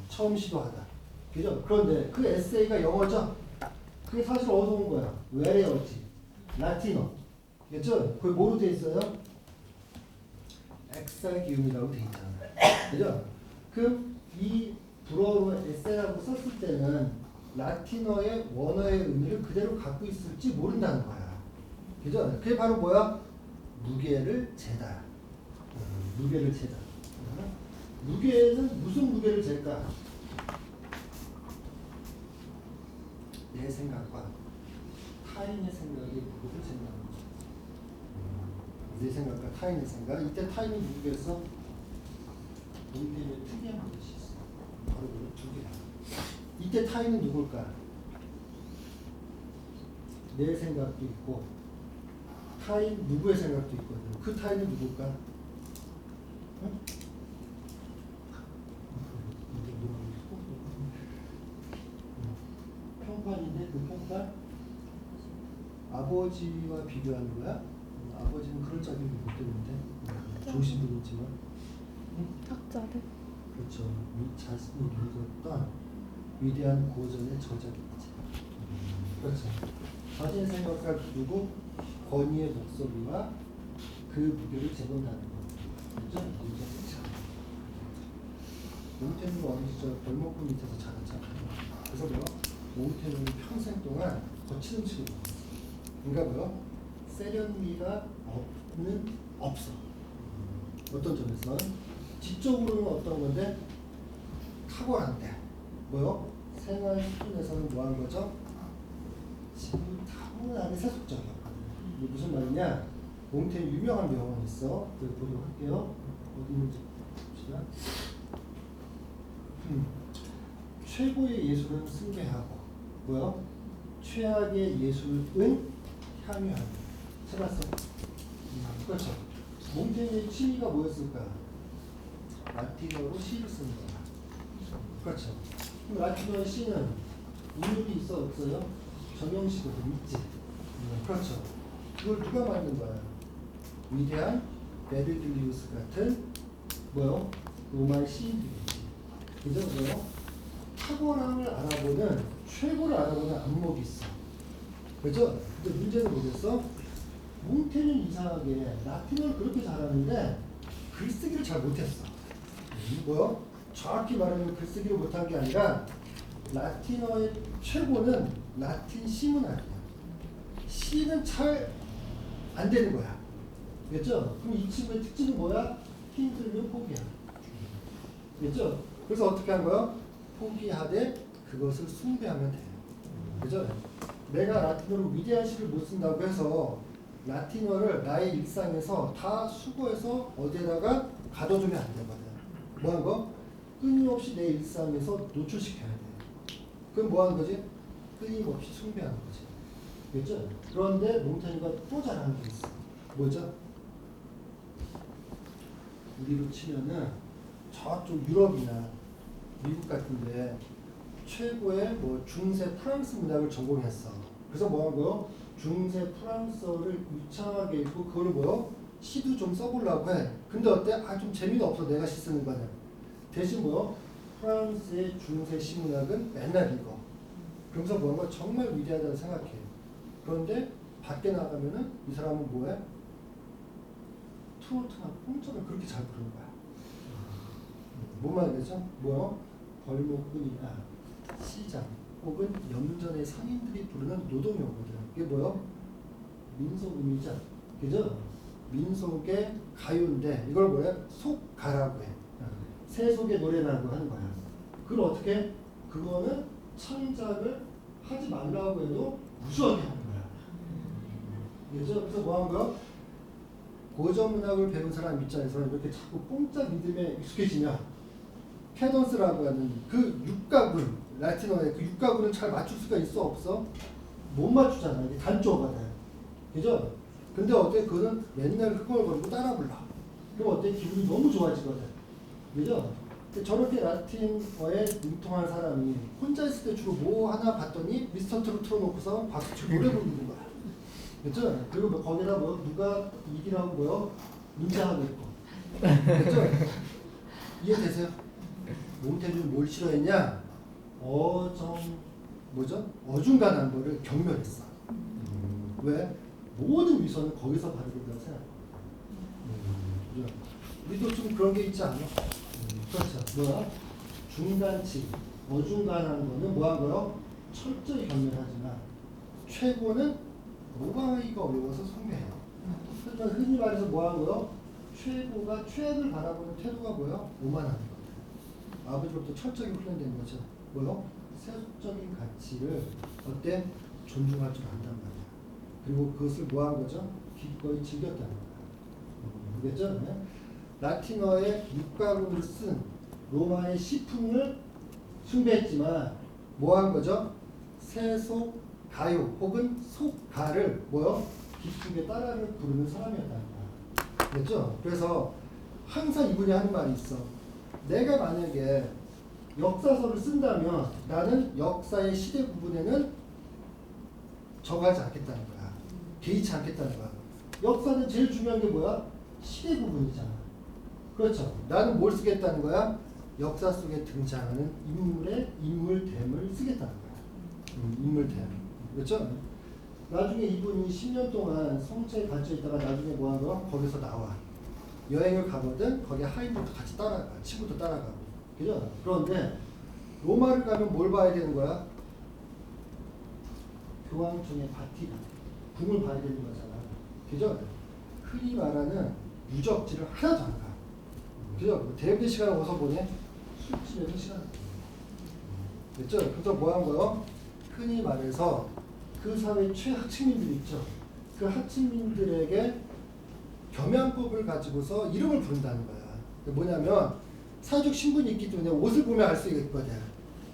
처음 시도하다. 그죠? 그런데 그 에세이가 영어죠? 그게 사실 어디서 온 거야? 외래어지. 라틴어. 그죠? 그게 뭐로 돼 있어요? 엑사기움이라고 돼 있잖아. 그죠? 그럼 이 불어로 에세라고 썼을 때는 라틴어의 원어의 의미를 그대로 갖고 있을지 모른다는 거야. 그죠? 그게 바로 뭐야? 무게를 재다. 무게를 재다. 무게는 무슨 무게를 잴까? 내 생각과 타인의 생각이 무게를 잰다는 거죠. 내 생각과 타인의 생각. 이때 타인이 누구겠어? 우리의 특이한 것이 있어. 바로 그 두 개야. 이때 타인은 누굴까? 내 생각도 있고 타인 누구의 생각도 있거든. 그 타인은 누굴까? 응? 평판인데 그 평판 아버지와 비교하는 거야? 아버지는 그럴 자격이 못 되는데 조심도 있지만 학자들. 그렇죠. 자신이 읽었던 위대한 고전의 저작이지. 그렇죠. 자신의 생각과 두고 권위의 목소리와 그 무게를 재본다는 거. 그렇죠? 몽테누는 어느 시절 벌목구 밑에서 자랐잖아요. 그래서 뭐요? 몽테누는 평생 동안 거친 음식을 먹었어. 그러니까 뭐요? 세련미가 없어. 어떤 점에서? 지적으로는 어떤 건데? 탁월한데. 뭐요? 생활 수준에서는 뭐 한 거죠? 지금 타고나는 세속적이었거든. 이게 무슨 말이냐? 몽테뉴 유명한 명언이 있어. 보도록 할게요. 어디 있는지 봅시다. 최고의 예술은 승계하고 뭐요? 최악의 예술은 향유하고. 찾았어? 그렇죠. 몽테뉴의 취미가 뭐였을까? 라틴어로 시를 쓰는 거야. 그렇죠. 그럼 라틴어의 시는 운율이 있어 없어요? 정형시거든. 있지. 그렇죠. 그걸 누가 만든 거야? 위대한 베르딜리우스 같은 뭐요? 로마의 시인들이지. 그죠? 뭐요? 탁월함을 알아보는 최고를 알아보는 안목이 있어. 그죠? 근데 문제는 뭐겠어? 몽테뉴는 이상하게 라틴어를 그렇게 잘하는데 글쓰기를 잘 못했어. 뭐요? 정확히 말하면 글쓰기를 못한 게 아니라 라틴어의 최고는 라틴 시문학이야. 시는 잘 안 되는 거야. 그렇죠? 그럼 이 친구의 특징은 뭐야? 힘들면 포기야. 그렇죠? 그래서 어떻게 한 거야? 포기하되 그것을 숭배하면 돼. 그죠? 내가 라틴어로 위대한 시를 못 쓴다고 해서 라틴어를 나의 일상에서 다 수고해서 어디에다가 가둬두면 안 되거든. 뭐 한 거? 끊임없이 내 일상에서 노출시켜야 돼. 그럼 뭐 하는 거지? 끊임없이 숭배하는 거지. 그렇죠? 그런데 몽테뉴가 또 잘하는 게 있어. 뭐죠? 우리로 치면은 저쪽 유럽이나 미국 같은데 최고의 뭐 중세 프랑스 문학을 전공했어. 그래서 뭐 하는 거요? 중세 프랑스어를 유창하게 읽고 그걸 뭐요? 시도 좀 써보려고 해. 근데 어때? 아, 좀 재미가 없어. 내가 시 쓰는 거냐. 대신 뭐요? 프랑스의 중세 시문학은 맨날 읽어. 그러면서 뭐 하는 거 정말 위대하다고 생각해. 그런데 밖에 나가면은 이 사람은 뭐해? 트로트나 뽕짝을 그렇게 잘 부르는 거야. 뭔 말이겠죠? 뭐요? 벌목꾼이나 시장 혹은 염전의 상인들이 부르는 노동요거든. 이게 뭐요? 민속음이죠. 그죠? 민속의 가요인데 이걸 뭐야? 속가라고 해. 세속의 노래라고 하는 거야. 그걸 어떻게? 그거는 창작을 하지 말라고 해도 무수하게 하는 거야. 그죠? 그래서 뭐 하는 거야? 고전문학을 배운 사람 입장에서는 이렇게 자꾸 뽕짝 리듬에 익숙해지면 캐던스라고 하는 그 육가군, 라틴어의 그 육가군을 잘 맞출 수가 있어 없어? 못 맞추잖아. 이게 단조어가 돼. 그죠? 근데 어때? 그거는 맨날 흥얼거리고 따라 불러. 그럼 어때? 기분이 너무 좋아지거든. 그죠? 저렇게 라틴어에 능통한 사람이 혼자 있을 때 주로 뭐 하나 봤더니 미스터 트롯 틀어놓고서 박수치고 노래 부르는 거야. 그죠? 그리고 뭐 거기다 뭐 누가 이기라고 뭐요? 문자하고 있고. 그죠? 이해되세요? 몽테주는 뭘 싫어했냐? 어중간한 거를 경멸했어. 왜? 모든 위선은 거기서 발휘된다고 생각해. 그죠? 우리도 좀 그런 게 있지 않아? 그렇죠. 뭐야? 중간치, 어중간한 거는 뭐 한 거요? 철저히 경멸하지만 최고는 모방하기가 어려워서 숭배해요. 그러니까 흔히 말해서 뭐 한 거요? 최고가 최악을 바라보는 태도가 뭐요? 오만한 거예요. 아버지로부터 철저히 훈련된 거죠. 뭐요? 세속적인 가치를 어때? 존중할 줄 안단 말이야. 그리고 그것을 뭐 한 거죠? 기꺼이 즐겼다는 거야. 그겠죠? 네? 라틴어의 육가군을 쓴 로마의 시풍을 숭배했지만 뭐 한 거죠? 세속 가요 혹은 속가를 뭐요? 기쁘게 따라를 부르는 사람이었다는 거야. 그렇죠? 그래서 항상 이분이 하는 말이 있어. 내가 만약에 역사서를 쓴다면 나는 역사의 시대 구분에는 저거하지 않겠다는 거야. 개의치 않겠다는 거야. 역사는 제일 중요한 게 뭐야? 시대 구분이잖아. 그렇죠? 나는 뭘 쓰겠다는 거야? 역사 속에 등장하는 인물의 인물됨을 쓰겠다는 거야. 인물됨. 그렇죠? 나중에 이분이 10년 동안 성체에 갇혀 있다가 나중에 뭐 하는 거야? 거기서 나와. 여행을 가거든. 거기 하인부터 같이 따라가. 친구도 따라가고. 그죠? 그런데 로마를 가면 뭘 봐야 되는 거야? 교황청의 바티칸. 궁을 봐야 되는 거잖아. 그죠? 흔히 말하는 유적지를 하나도 안 가. 그죠? 대학교 시간을 어디서 보내? 술집에서 시간을 보내. 그죠? 그래서 뭐 한 거요? 흔히 말해서 그 사회 최하층민들이 있죠. 그 하층민들에게 겸양법을 가지고서 이름을 부른다는 거야. 뭐냐면 사회적 신분이 있기 때문에 옷을 보면 알 수 있거든.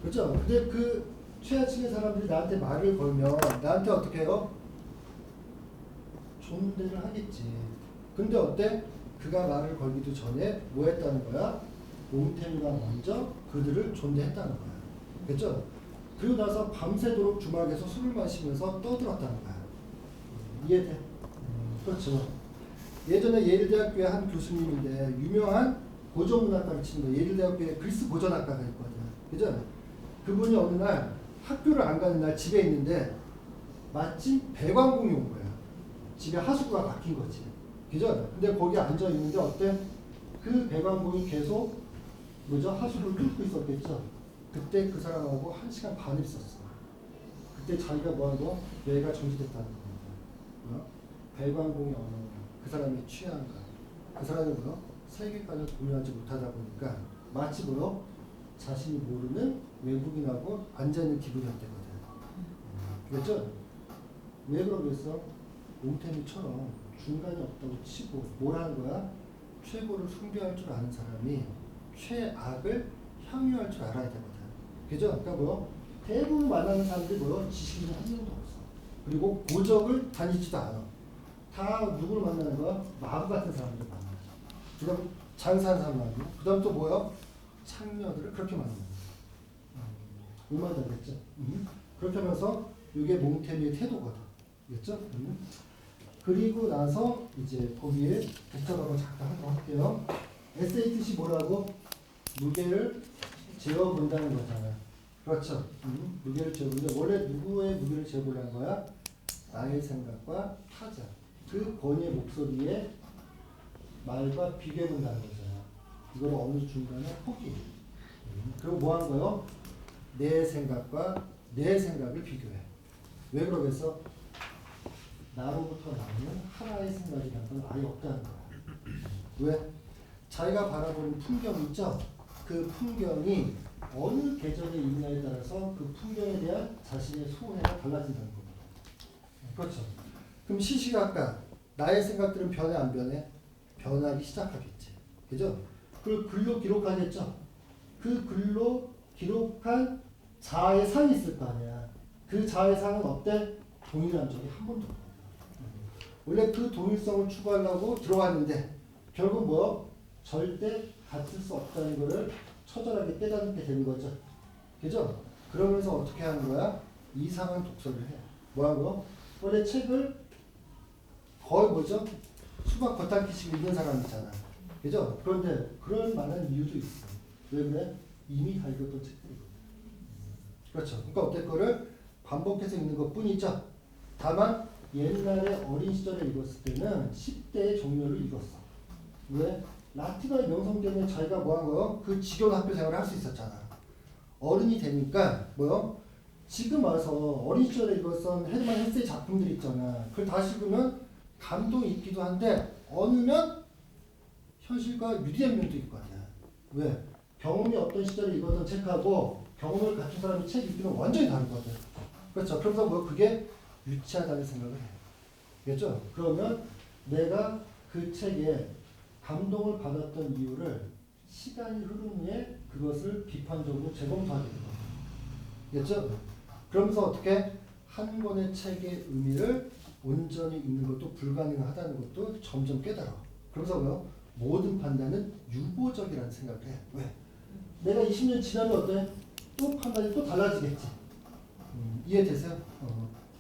그렇죠? 근데 그 최하층의 사람들이 나한테 말을 걸면 나한테 어떻게 해요? 존대를 하겠지. 근데 어때? 그가 말을 걸기도 전에 뭐 했다는 거야? 몽테뉴가 먼저 그들을 존대했다는 거야. 그렇죠? 그리고 나서 밤새도록 주막에서 술을 마시면서 떠들었다는 거야. 이해돼? 그렇죠. 예전에 예일대학교의 한 교수님인데 유명한 고전문학 가르치는 거 예일대학교에 그리스 고전학과가 있거든. 그죠? 그분이 어느 날 학교를 안 가는 날 집에 있는데 마침 배관공이 온 거야. 집에 하수구가 막힌 거지. 그죠? 근데 거기 앉아 있는데 어때? 그 배관공이 계속 하수구를 뚫고 있었겠죠. 그때 그 사람하고 1시간 반을 있었어. 그때 자기가 뭐하고 뇌가 정지됐다는 겁니다. 배관공이 어느 그 사람의 취향과 그 사람이 세계관을 공유하지 못하다 보니까 마치 자신이 모르는 외국인하고 앉아있는 기분이었대거든. 그렇죠? 왜 그러겠어? 몽테뉴처럼 중간이 없다고 치고 뭘 하는 거야? 최고를 숭배할 줄 아는 사람이 최악을 향유할 줄 알아야 되거든. 그죠? 그러니까 대부분 만나는 사람들이 지식인은 한 명도 없어. 그리고 고적을 다니지도 않아. 다 누구를 만나는 거야? 마부 같은 사람들 만나는 거야. 그 다음 장사하는 사람 만나고 그 다음 또 뭐야? 창녀들을 그렇게 만나는 거야. 얼마나 되겠죠? 그렇게 하면서 이게 몽테뉴의 태도거든. 알겠죠? 그리고 나서 이제 거기에 복잡한 잠깐 하도록 할게요. SATC 뭐라고? 무게를 재어본다는 거잖아. 그렇죠? 무게를 재어보는데 원래 누구의 무게를 재어보려는 거야? 나의 생각과 타자. 그 권위의 목소리에 말과 비교해본다는 거잖아. 이걸 어느 중간에 포기. 그리고 뭐 한 거요? 내 생각과 내 생각을 비교해. 왜 그러겠어? 나로부터 나오는 하나의 생각이라는 건 아예 없다는 거야. 왜? 자기가 바라보는 풍경 있죠? 그 풍경이 어느 계절에 있냐에 따라서 그 풍경에 대한 자신의 소회가 달라진다는 겁니다. 그렇죠? 그럼 시시각각 나의 생각들은 변해 안 변해? 변하기 시작하겠지. 그죠? 그걸 글로 기록하겠죠? 그 글로 기록한 자아의 상이 있을 거 아니야. 그 자아의 상은 어때? 동일한 적이 한 번도 없어. 원래 그 동일성을 추구하려고 들어왔는데 결국 뭐? 절대 같을 수 없다는 것을 처절하게 깨닫게 되는 거죠. 그죠? 그러면서 어떻게 하는 거야? 이상한 독서를 해. 뭐 하고? 원래 책을 거의 뭐죠? 수박 겉핥기식 읽는 사람이잖아. 그죠? 그런데 그럴 만한 이유도 있어. 왜 그래? 이미 다 읽었던 책들이거든. 그렇죠. 그러니까 어땠거를 반복해서 읽는 것 뿐이죠. 다만 옛날에 어린 시절에 읽었을 때는 10대의 종료를 읽었어. 왜? 라틴어의 명성 때문에 자기가 뭐 한 거요? 그 지겨운 학교 생활을 할 수 있었잖아. 어른이 되니까 뭐요? 지금 와서 어린 시절에 읽었던 헤르만 헤세의 작품들 있잖아. 그걸 다시 읽으면 감동이 있기도 한데 어느면 현실과 유리한 면도 있거든. 왜? 경험이 어떤 시절에 읽었던 책하고 경험을 갖춘 사람이 책 읽기는 완전히 다르거든. 그렇죠. 그래서 뭐 그게 유치하다는 생각을 해. 알겠죠? 그러면 내가 그 책에 감동을 받았던 이유를 시간이 흐른 후에 그것을 비판적으로 재검토하게 되거든. 알겠죠? 그러면서 어떻게 한 권의 책의 의미를 온전히 읽는 것도 불가능하다는 것도 점점 깨달아. 그러면서 뭐요? 모든 판단은 유보적이라는 생각을 해. 왜? 내가 20년 지나면 어때? 또 판단이 또 달라지겠지. 이해되세요?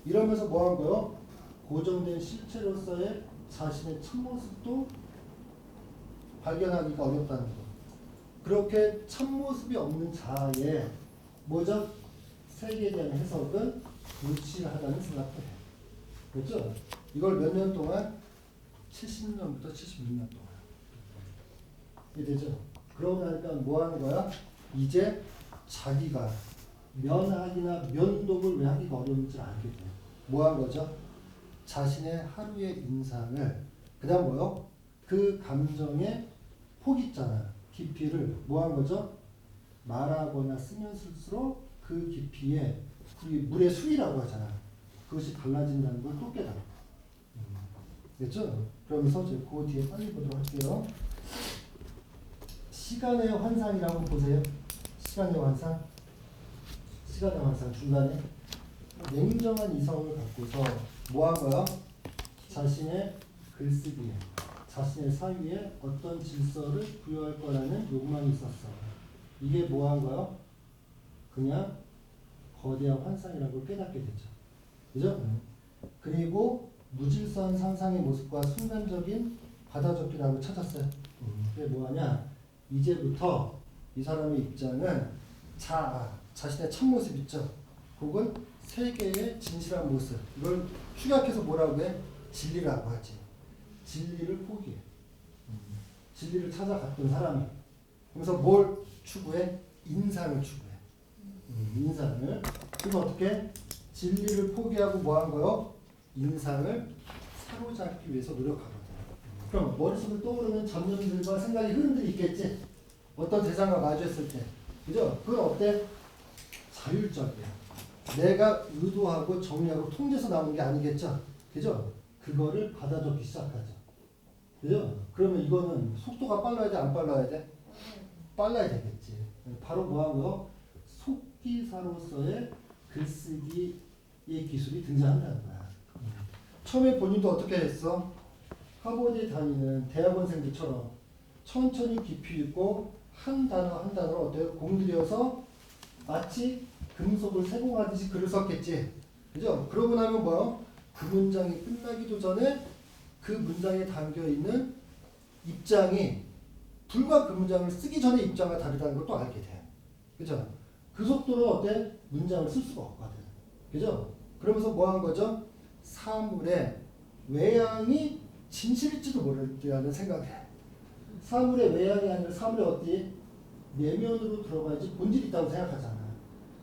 이러면서 뭐 한 거요? 고정된 실체로서의 자신의 참모습도 발견하기가 어렵다는 거. 그렇게 참모습이 없는 자아의 뭐죠? 세계에 대한 해석은 불실하다는 생각도 해. 그렇죠? 이걸 몇 년 동안? 70년부터 76년 동안. 이해되죠? 그러고 나니까 뭐 하는 거야? 이제 자기가 면학이나 면독을 왜 하기가 어려운지 알게 돼. 뭐 한 거죠? 자신의 하루의 인상을 그 다음 뭐요? 그 감정의 폭 있잖아. 깊이를 뭐 한 거죠? 말하거나 쓰면 쓸수록 그 깊이에 우리 물의 수위라고 하잖아. 그것이 달라진다는 걸 또 깨달아. 됐죠? 그러면서 이제 그 뒤에 빨리 보도록 할게요. 시간의 환상이라고 보세요. 시간의 환상. 시간의 환상 중간에 냉정한 이성을 갖고서 뭐 한 거야? 자신의 글쓰기에, 자신의 사유에 어떤 질서를 부여할 거라는 욕망이 있었어. 이게 뭐 한 거야? 그냥 거대한 환상이라는 걸 깨닫게 되죠. 그죠? 그리고 무질서한 상상의 모습과 순간적인 받아적기라고 찾았어요. 그게 뭐하냐? 이제부터 이 사람의 입장은 자신의 참모습 있죠. 혹은 세계의 진실한 모습. 이걸 축약해서 뭐라고 해? 진리라고 하지. 진리를 포기해. 진리를 찾아갔던 사람이. 그래서 뭘 추구해? 인상을 추구해. 인상을. 그래서 어떻게? 진리를 포기하고 뭐 한 거요? 인상을 사로잡기 위해서 노력하거든. 그럼 머릿속에 떠오르는 잡념들과 생각의 흐름들이 있겠지? 어떤 대상과 마주했을 때. 그죠? 그건 어때? 자율적이야. 내가 의도하고 정리하고 통제해서 나오는 게 아니겠죠? 그죠? 그거를 받아 적기 시작하죠. 그죠? 그러면 이거는 속도가 빨라야 돼? 안 빨라야 돼? 빨라야 되겠지. 바로 뭐 하고 속기사로서의 글쓰기의 기술이 등장한다는 거야. 처음에 본인도 어떻게 했어? 하버드에 다니는 대학원생들처럼 천천히 깊이 읽고 한 단어 한 단어를 어때요? 공들여서 마치 금속을 세공하듯이 글을 썼겠지. 그죠? 그러고 나면 뭐요? 그 문장이 끝나기도 전에 그 문장에 담겨 있는 입장이 불과 그 문장을 쓰기 전에 입장과 다르다는 것도 알게 돼. 그죠? 그 속도로 어때? 문장을 쓸 수가 없거든. 그죠? 그러면서 뭐 한 거죠? 사물의 외양이 진실일지도 모르라는 생각해. 사물의 외양이 아니라 사물의 어디? 내면으로 들어가야지 본질이 있다고 생각하잖아.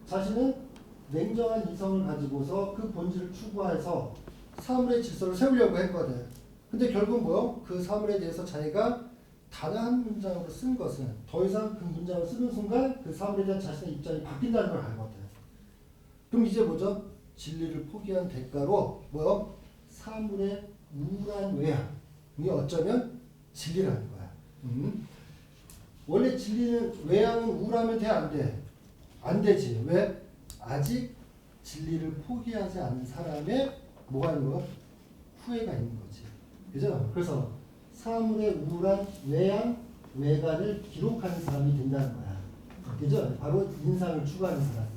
자신은 냉정한 이성을 가지고서 그 본질을 추구해서 사물의 질서를 세우려고 했거든. 근데 결국 뭐요? 그 사물에 대해서 자기가 단 한 문장으로 쓴 것은 더 이상 그 문장을 쓰는 순간 그 사물에 대한 자신의 입장이 바뀐다는 걸 알거든. 그럼 이제 뭐죠? 진리를 포기한 대가로 뭐요? 사물의 우울한 외양이 어쩌면 진리라는 거야. 원래 진리는 외양은 우울하면 돼, 안 돼? 안 되지. 왜? 아직 진리를 포기하지 않은 사람의 뭐가 있는 거야? 후회가 있는 거지. 그죠? 그래서 사물의 우울한 외양, 외관을 기록하는 사람이 된다는 거야. 그죠? 바로 인상을 추구하는 사람.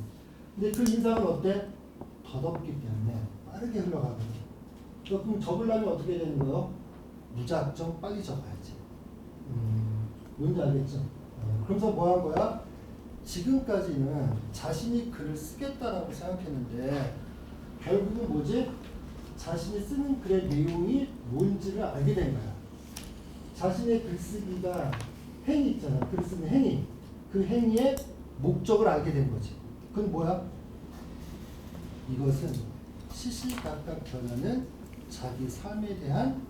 근데 그 인상은 어때? 더덥기 때문에 빠르게 흘러가거든. 그럼 적으려면 어떻게 되는 거예요? 무작정 빨리 적어야지. 뭔지 알겠죠? 그러면서 뭐 한 거야? 지금까지는 자신이 글을 쓰겠다라고 생각했는데 결국은 뭐지? 자신이 쓰는 글의 내용이 뭔지를 알게 된 거야. 자신의 글쓰기가 행위 있잖아. 글 쓰는 행위. 그 행위의 목적을 알게 된 거지. 그건 뭐야? 이것은 시시각각 변하는 자기 삶에 대한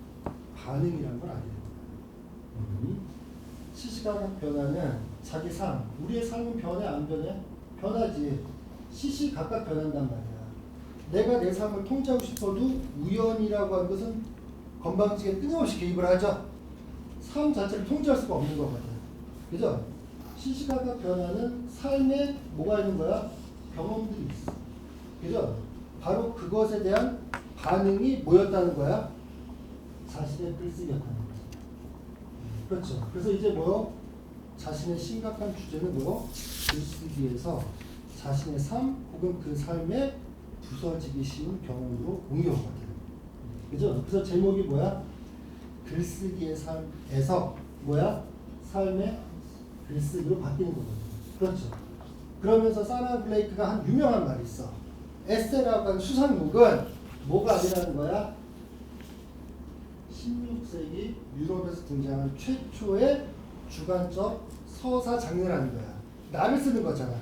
반응이라는 걸 알게 된 거야. 시시각각 변하는 자기 삶. 우리의 삶은 변해 안 변해? 변하지. 시시각각 변한단 말이야. 내가 내 삶을 통제하고 싶어도 우연이라고 하는 것은 건방지게 끊임없이 개입을 하죠. 삶 자체를 통제할 수가 없는 거거든. 그죠? 시시각각 변하는 삶에 뭐가 있는 거야? 경험들이 있어. 그죠? 바로 그것에 대한 반응이 뭐였다는 거야? 자신의 글쓰기였다는 거죠. 그렇죠. 그래서 이제 뭐요? 자신의 심각한 주제는 뭐요? 글쓰기에서 자신의 삶 혹은 그 삶에 부서지기 쉬운 경험으로 옮겨오거든. 그죠? 그래서 제목이 뭐야? 글쓰기의 삶에서 뭐야? 삶의 글쓰기로 바뀌는 거거든. 그렇죠. 그러면서 사라 블레이크가 한 유명한 말이 있어. 에세라고 하는 수상록은 뭐가 아니라는 거야? 16세기 유럽에서 등장한 최초의 주관적 서사 장르라는 거야. 나를 쓰는 거잖아.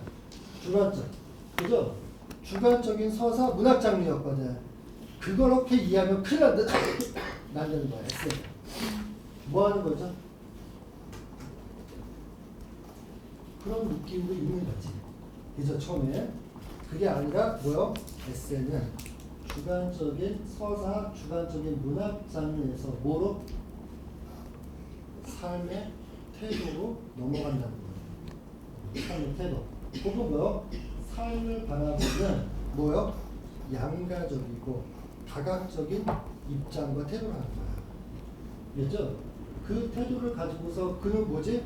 주관적. 그죠? 주관적인 서사 문학 장르였거든. 그렇게 이해하면 큰일 난다는 거야. 에세. 뭐 하는 거죠? 그런 느낌도 있는 거지. 그죠? 처음에. 그게 아니라 뭐요? 에세는 주관적인 서사, 주관적인 문학 장르에서 뭐로? 삶의 태도로 넘어간다는 거예요. 삶의 태도. 혹은 뭐요? 삶을 바라보는 뭐요? 양가적이고 다각적인 입장과 태도를 하는 거야. 알겠죠? 그 태도를 가지고서 그는 뭐지?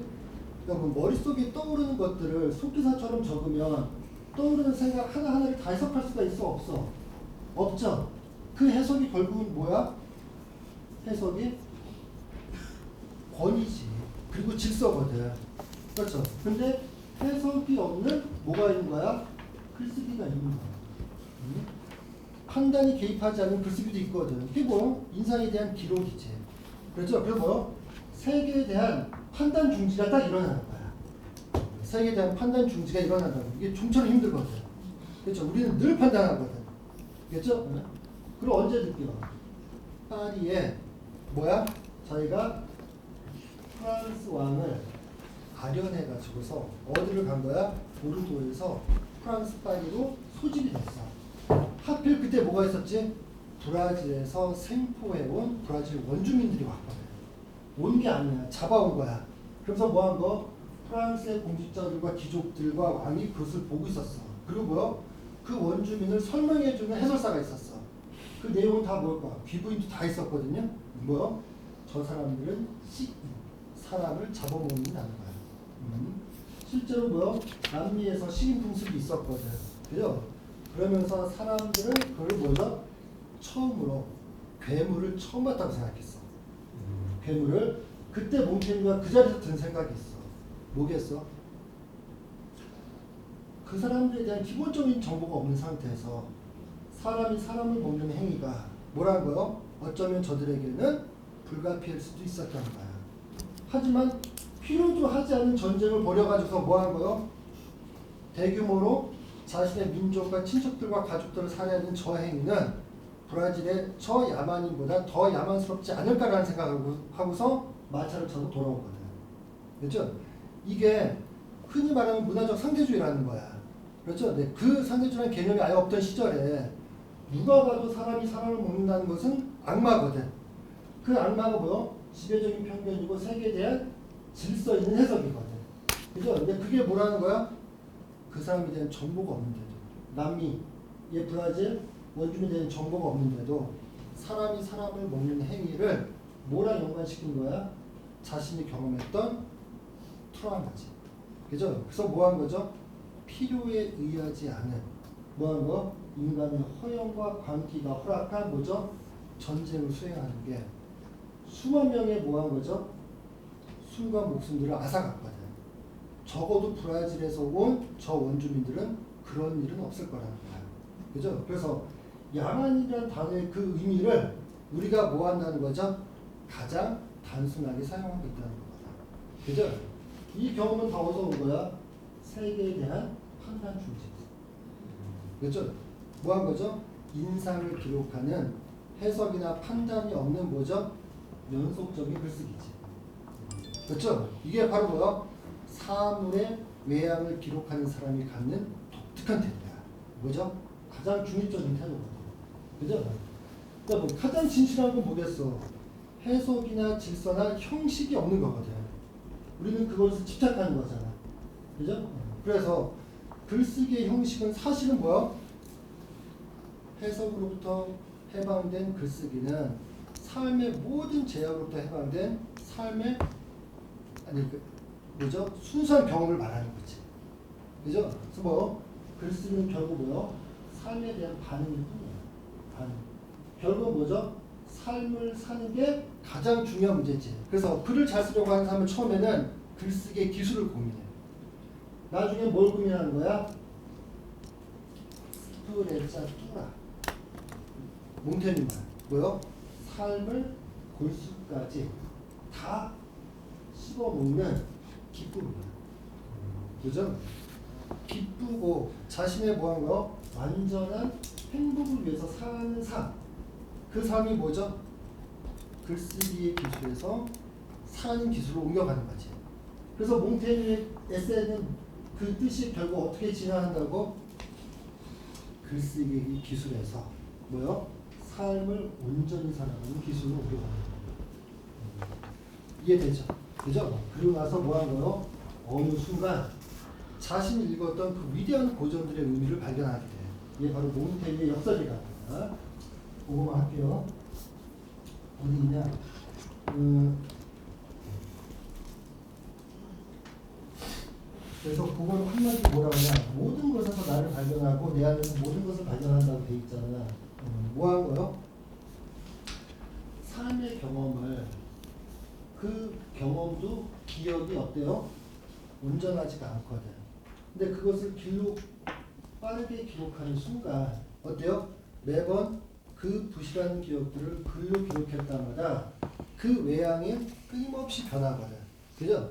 그러니까 머릿속에 떠오르는 것들을 속기사처럼 적으면 떠오르는 생각 하나하나를 다 해석할 수가 있어? 없어? 없죠? 그 해석이 결국은 뭐야? 해석이 권위지. 그리고 질서거든. 그렇죠? 근데 해석이 없는 뭐가 있는 거야? 글쓰기가 있는 거야. 판단이 개입하지 않는 글쓰기도 있거든. 그게 뭐? 인상에 대한 기록이지. 그렇죠? 그리고 뭐? 세계에 대한 판단 중지가 딱 일어나는 거야. 세계에 대한 판단 중지가 일어난다고. 이게 좀처럼 힘들거든. 그렇죠? 우리는 늘 판단하거든. 그렇죠? 그리고 언제 느껴? 파리에 뭐야? 자기가 프랑스 왕을 아련해가지고서 어디를 간 거야? 보르도에서 프랑스 파리로 소집이 됐어. 하필 그때 뭐가 있었지? 브라질에서 생포해온 브라질 원주민들이 왔거든. 온 게 아니야. 잡아온 거야. 그래서 뭐 한 거? 프랑스의 공직자들과 귀족들과 왕이 그것을 보고 있었어. 그리고 뭐요? 그 원주민을 설명해주는 해설사가 있었어. 그 내용은 다 뭘까? 귀부인도 다 있었거든요. 뭐요? 저 사람들은 사람을 잡아먹는다는 거야. 실제로 뭐요? 남미에서 시인 풍습이 있었거든. 그죠? 그러면서 사람들은 그걸 뭐죠? 처음으로 괴물을 처음 봤다고 생각했어. 괴물을 그때 몽테뉴가 그 자리에서 든 생각이 있어. 뭐겠어? 그 사람들에 대한 기본적인 정보가 없는 상태에서 사람이 사람을 먹는 행위가 뭐라는 거요? 어쩌면 저들에게는 불가피할 수도 있었던 거야. 하지만 필요도 하지 않은 전쟁을 벌여가지고서 뭐 한 거요? 대규모로 자신의 민족과 친척들과 가족들을 살해하는 저 행위는 브라질의 저 야만인보다 더 야만스럽지 않을까라는 생각을 하고서 마차를 타고 돌아온 거예요. 그렇죠? 이게 흔히 말하는 문화적 상대주의라는 거야. 그렇죠? 네, 그 상대주의라는 개념이 아예 없던 시절에 누가 봐도 사람이 사람을 먹는다는 것은 악마거든. 그 악마가 뭐요? 지배적인 편견이고 세계에 대한 질서 있는 해석이거든. 그죠? 근데 그게 뭐라는 거야? 그 사람에 대한 정보가 없는데도 남미, 브라질 원주민에 대한 정보가 없는데도 사람이 사람을 먹는 행위를 뭐랑 연관시킨 거야? 자신이 경험했던 트라우마지. 그죠? 그래서 뭐 한 거죠? 필요에 의하지 않은 뭐 한 거? 인간의 허영과 광기가 허락한 뭐죠? 전쟁을 수행하는 게 수만 명의 뭐 한 거죠? 숨과 목숨들을 앗아갔거든. 적어도 브라질에서 온 저 원주민들은 그런 일은 없을 거라는 거야. 그죠? 그래서 야만이라는 단어의 그 의미를 우리가 뭐 한다는 거죠? 가장 단순하게 사용하고 있다는 거다. 그죠? 이 경험은 다 어디서 온 거야? 세계에 대한 판단 중심. 그죠? 뭐 한 거죠? 인상을 기록하는 해석이나 판단이 없는 뭐죠? 연속적인 글쓰기지. 그렇죠? 이게 바로 뭐야? 사물의 외양을 기록하는 사람이 갖는 독특한 태도야. 뭐죠? 가장 중립적인 태도거든. 그죠? 그러니까 뭐 가장 진실한 건 뭐겠어? 해석이나 질서나 형식이 없는 거거든. 우리는 그것을 집착하는 거잖아. 그죠? 그래서 글쓰기의 형식은 사실은 뭐야? 해석으로부터 해방된 글쓰기는 삶의 모든 제약으로부터 해방된 삶의 뭐죠? 순수한 경험을 말하는 거지. 그죠? 그래서 뭐 글쓰기는 결국 뭐요? 삶에 대한 반응일 뿐이에요. 반응. 결국 뭐죠? 삶을 사는 게 가장 중요한 문제지. 그래서 글을 잘 쓰려고 하는 사람은 처음에는 글쓰기의 기술을 고민해. 나중에 뭘 고민하는 거야? 스프레자뚜라. 몽테뉴 말. 뭐요? 삶을 골수까지 다 씹어먹는 기쁨이야. 그죠? 기쁘고 자신의 뭐한 거? 완전한 행복을 위해서 사는 삶. 그 삶이 뭐죠? 글쓰기의 기술에서 사는 기술로 옮겨가는 거지. 그래서 몽테뉴의 에세이는 그 뜻이 결국 어떻게 진화한다고? 글쓰기 기술에서 뭐요? 삶을 온전히 살아가는 기술로 옮겨가는 거예요. 이해되죠? 그죠? 그리고 나서 뭐 한 거요? 어느 순간 자신이 읽었던 그 위대한 고전들의 의미를 발견하게 돼. 이게 바로 몽테뉴의 역설이라고 합니다. 그거만 할게요. 어디 있냐? 그래서 그걸 한마디 뭐라고 하냐? 모든 것에서 나를 발견하고 내 안에서 모든 것을 발견한다고 돼 있잖아. 뭐 한 거요? 삶의 경험을 그 경험도 기억이 어때요? 온전하지가 않거든. 근데 그것을 빠르게 기록하는 순간 어때요? 매번 그 부실한 기억들을 글로 기록할 때마다 그 외양이 끊임없이 변하거든. 그죠?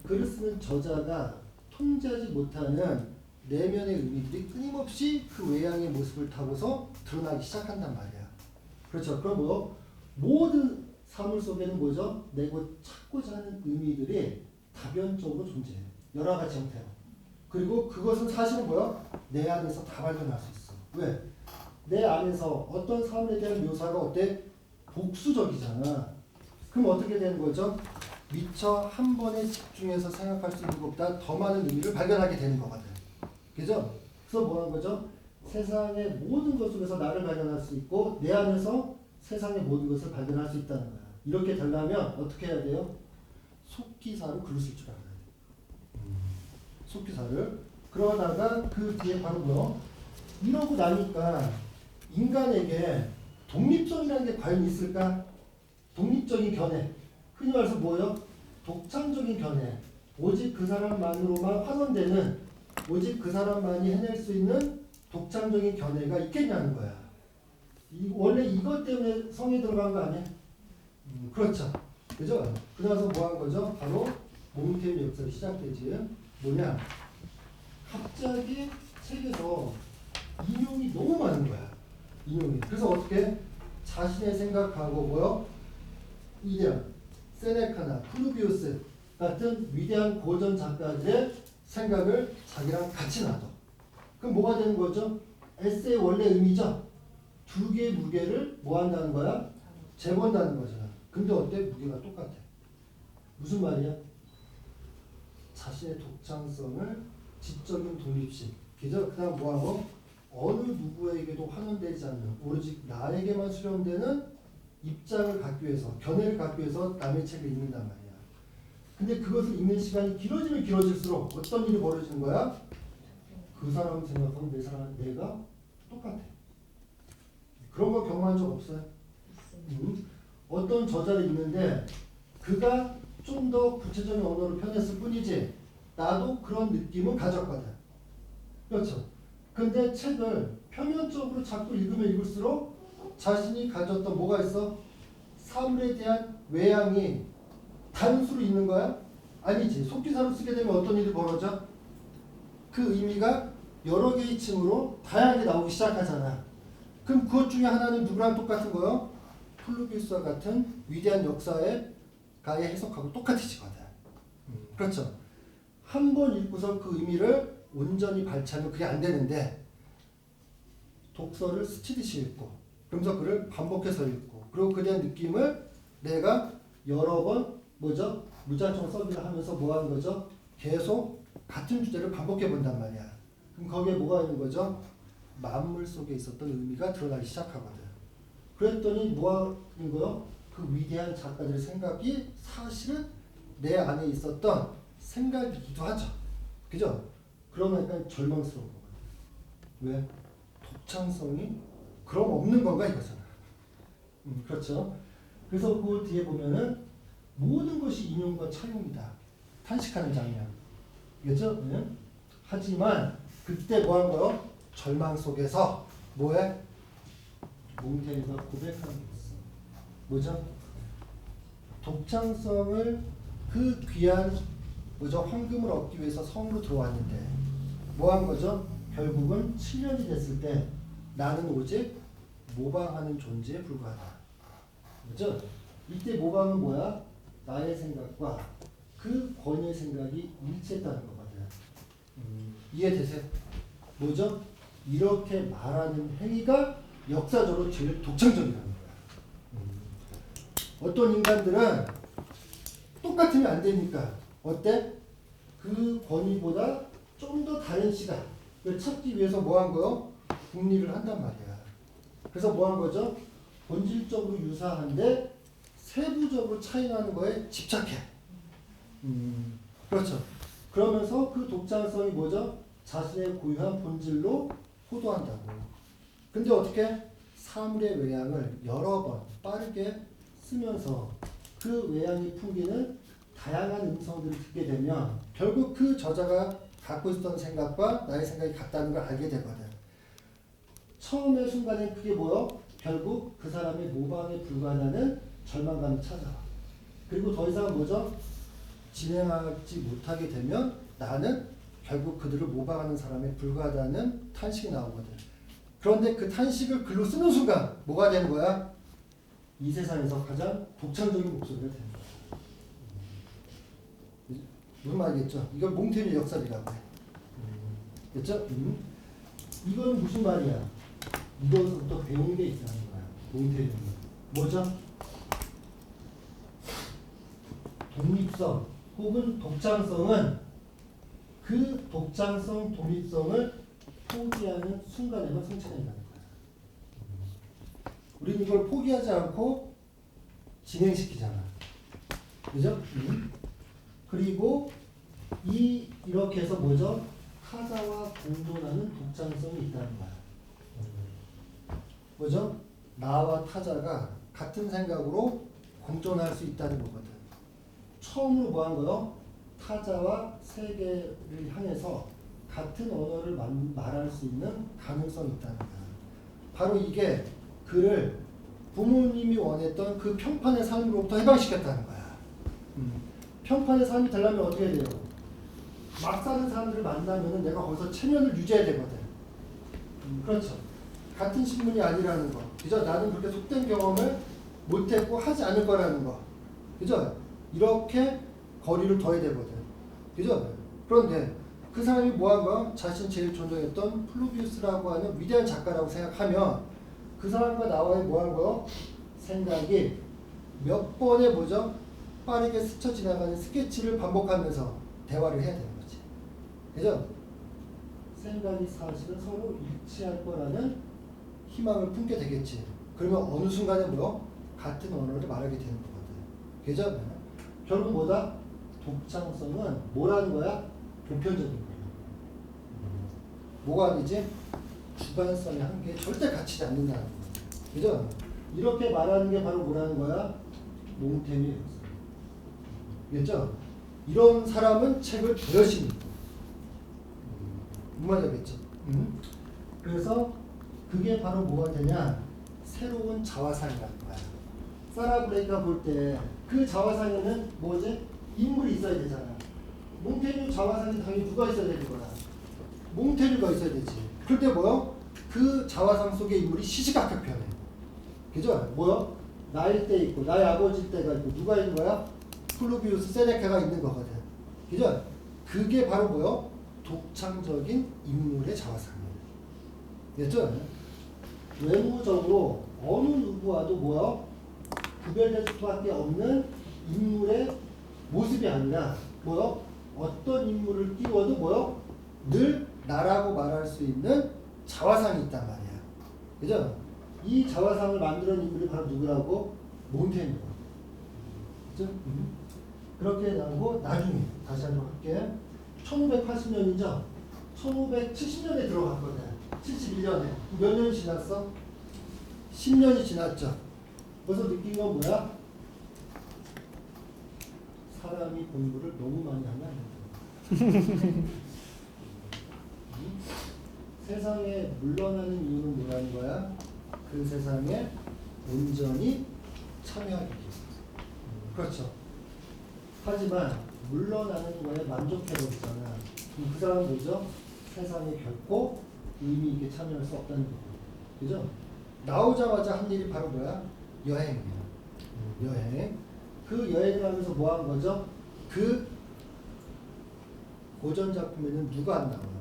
글을 쓰는 저자가 통제하지 못하는 내면의 의미들이 끊임없이 그 외양의 모습을 타고서 드러나기 시작한단 말이야. 그렇죠? 그럼 뭐 모든 사물 속에는 뭐죠? 내가 찾고자 하는 의미들이 다변적으로 존재해요. 여러 가지 형태로. 그리고 그것은 사실은 뭐야? 내 안에서 다 발견할 수 있어. 왜? 내 안에서 어떤 사물에 대한 묘사가 어때? 복수적이잖아. 그럼 어떻게 되는 거죠? 미처 한 번에 집중해서 생각할 수 있는 것보다 더 많은 의미를 발견하게 되는 거거든. 그죠? 그래서 뭐 하는 거죠? 세상의 모든 것 속에서 나를 발견할 수 있고 내 안에서 세상의 모든 것을 발견할 수 있다는 거야. 이렇게 되려면 어떻게 해야 돼요? 속기사로 글을 쓸 줄 알아야 돼. 속기사를. 그러다가 그 뒤에 바로 뭐? 이러고 나니까 인간에게 독립성이라는 게 과연 있을까? 독립적인 견해. 흔히 말해서 뭐예요? 독창적인 견해. 오직 그 사람만으로만 환원되는, 오직 그 사람만이 해낼 수 있는 독창적인 견해가 있겠냐는 거야. 원래 이것 때문에 성에 들어간 거 아니야? 그렇죠. 그죠? 그래서 뭐 한 거죠? 바로 몽테뉴 역설이 시작되지. 뭐냐? 갑자기 책에서 인용이 너무 많은 거야. 인용이. 그래서 어떻게? 자신의 생각하고 뭐요? 이데언, 세네카나 프루비우스 같은 위대한 고전 작가들의 생각을 자기랑 같이 놔둬. 그럼 뭐가 되는 거죠? 에세이 원래 의미죠? 두 개의 무게를 뭐 한다는 거야? 재본다는 거잖아. 근데 어때? 무게가 똑같아. 무슨 말이야? 자신의 독창성을 지적인 독립심. 그죠? 그다음 뭐하고? 어느 누구에게도 환원되지 않는 오로지 나에게만 수렴되는 입장을 갖기 위해서, 견해를 갖기 위해서 남의 책을 읽는단 말이야. 근데 그것을 읽는 시간이 길어지면 길어질수록 어떤 일이 벌어지는 거야? 그 사람 생각하고 내가 똑같아. 그런 거 경험한 적 없어요? 어떤 저자를 읽는데 그가 좀 더 구체적인 언어로 표현했을 뿐이지 나도 그런 느낌은 가졌거든. 그렇죠? 근데 책을 표면적으로 자꾸 읽으면 읽을수록 자신이 가졌던 뭐가 있어? 사물에 대한 외향이 단수로 있는 거야? 아니지. 속기사로 쓰게 되면 어떤 일이 벌어져? 그 의미가 여러 개의 층으로 다양하게 나오기 시작하잖아. 그럼 그것 중에 하나는 누구랑 똑같은 거요? 플루비우스와 같은 위대한 역사의 가의 해석하고 똑같이거든. 그렇죠. 한 번 읽고서 그 의미를 온전히 발췌하면 그게 안 되는데 독서를 스치듯이 읽고 그러면서 그를 반복해서 읽고 그리고 그에 대한 느낌을 내가 여러 번 뭐죠? 무작정 써기를 하면서 뭐 하는 거죠? 계속 같은 주제를 반복해 본단 말이야. 그럼 거기에 뭐가 있는 거죠? 만물 속에 있었던 의미가 드러나기 시작하거든. 그랬더니 뭐 하는 거요? 그 위대한 작가들의 생각이 사실은 내 안에 있었던 생각이기도 하죠. 그죠? 그러면 약간 절망스러운 거거든. 왜? 독창성이 그럼 없는 건가 이거잖아. 그렇죠. 그래서 그 뒤에 보면은 모든 것이 인용과 차용이다. 탄식하는 장면. 그죠? 네? 하지만 그때 뭐 한 거요? 절망 속에서 뭐해? 몽테뉴가 고백하는 게 있어. 뭐죠? 독창성을 그 귀한 뭐죠? 황금을 얻기 위해서 성으로 들어왔는데 뭐 한 거죠? 결국은 7년이 됐을 때 나는 오직 모방하는 존재에 불과하다. 그죠? 이때 모방은 뭐야? 나의 생각과 그 권위의 생각이 일치했다는 거거든. 이해되세요? 뭐죠? 이렇게 말하는 행위가 역사적으로 제일 독창적이라는 거야. 어떤 인간들은 똑같으면 안 되니까 어때? 그 권위보다 좀 더 다른 시각을 찾기 위해서 뭐 한 거요? 국리를 한단 말이야. 그래서 뭐 한 거죠? 본질적으로 유사한데 세부적으로 차이나는 거에 집착해. 그렇죠. 그러면서 그 독창성이 뭐죠? 자신의 고유한 본질로 호도한다고. 근데 어떻게? 사물의 외양을 여러 번 빠르게 쓰면서 그 외양이 풍기는 다양한 음성들을 듣게 되면 결국 그 저자가 갖고 있었던 생각과 나의 생각이 같다는 걸 알게 되거든. 처음의 순간엔 그게 뭐요? 결국 그 사람의 모방에 불과하다는 절망감이 찾아와. 그리고 더 이상 뭐죠? 진행하지 못하게 되면 나는 결국 그들을 모방하는 사람에 불과하다는 탄식이 나오거든. 그런데 그 탄식을 글로 쓰는 순간 뭐가 되는 거야? 이 세상에서 가장 독창적인 목소리가 되는 거야. 무슨 말이겠죠? 이걸 몽테뉴 역설이라고 해. 그렇죠? 이건 무슨 말이야? 이거부터 배운 게 있다는 거야. 몽테뉴는. 뭐죠? 독립성 혹은 독창성은 그 독창성, 독립성을 포기하는 순간에만 성취된다는 거야. 우리는 이걸 포기하지 않고 진행시키잖아. 그죠? 그리고 이렇게 해서 뭐죠? 타자와 공존하는 독창성이 있다는 거야. 뭐죠? 나와 타자가 같은 생각으로 공존할 수 있다는 거거든. 처음으로 뭐 한 거요? 타자와 세계를 향해서 같은 언어를 말할 수 있는 가능성이 있다는 거야. 바로 이게 그를 부모님이 원했던 그 평판의 삶으로부터 해방시켰다는 거야. 평판의 삶이 되려면 어떻게 돼요? 막 사는 사람들을 만나면 내가 거기서 체면을 유지해야 되거든. 그렇죠. 같은 신분이 아니라는 거. 그죠? 나는 그렇게 속된 경험을 못했고 하지 않을 거라는 거. 그죠? 이렇게 거리를 둬야 되거든. 그죠? 그런데 그 사람이 뭐 한 거야? 자신 제일 존경했던 플루비우스라고 하는 위대한 작가라고 생각하면 그 사람과 나와의 뭐 한 거요? 생각이 몇 번의 뭐죠? 빠르게 스쳐 지나가는 스케치를 반복하면서 대화를 해야 되는 거지. 그죠? 생각이 사실은 서로 일치할 거라는 희망을 품게 되겠지. 그러면 어느 순간에 뭐 같은 언어를 말하게 되는 거거든. 그죠? 결국 뭐다? 독창성은 뭐라는 거야? 보편적인 거야. 뭐가 아니지? 주관성의 한계에 절대 갇히지 않는다는 거야. 그죠? 이렇게 말하는 게 바로 뭐라는 거야? 몽테뉴의 역사. 알겠죠? 이런 사람은 책을 더 열심히 읽고. 무슨 말이겠죠? 그래서 그게 바로 뭐가 되냐? 새로운 자화상이라는 거야. 사라 브레이크가 볼 때 그 자화상에는 뭐지? 인물이 있어야 되잖아. 몽테뉴 자화상에 당연히 누가 있어야 되는 거야? 몽테뉴가 있어야 되지. 그럴 때 뭐요? 그 자화상 속의 인물이 시시각각 변해. 그죠? 뭐요? 나일 때 있고 나의 아버지 때가 있고 누가 있는 거야? 플루비우스 세네카가 있는 거거든. 그죠? 그게 바로 뭐요? 독창적인 인물의 자화상이에요. 됐죠? 외모적으로 어느 누구와도 뭐요? 구별될 수밖에 없는 인물의 모습이 아니라 뭐요? 어떤 인물을 띄워도 뭐요? 늘 나라고 말할 수 있는 자화상이 있단 말이야. 그죠? 이 자화상을 만드는 인물이 바로 누구라고? 몬테뉴. 그죠? 그렇게 나오고 나중에 다시 한번 할게. 1580년이죠? 1570년에 들어갔거든. 71년에. 몇 년이 지났어? 10년이 지났죠? 그래서 느낀 건 뭐야? 사람이 공부를 너무 많이 하면 안 된다. 세상에 물러나는 이유는 뭐라는 거야? 그 세상에 온전히 참여하기 위해서. 그렇죠. 하지만 물러나는 거에 만족해버리잖아. 그럼 그 사람은 뭐죠? 세상에 결코 의미 있게 참여할 수 없다는 거고. 그죠? 나오자마자 한 일이 바로 뭐야? 여행이야. 여행. 그 여행을 하면서 뭐 한 거죠? 그 고전 작품에는 누가 안 나와요?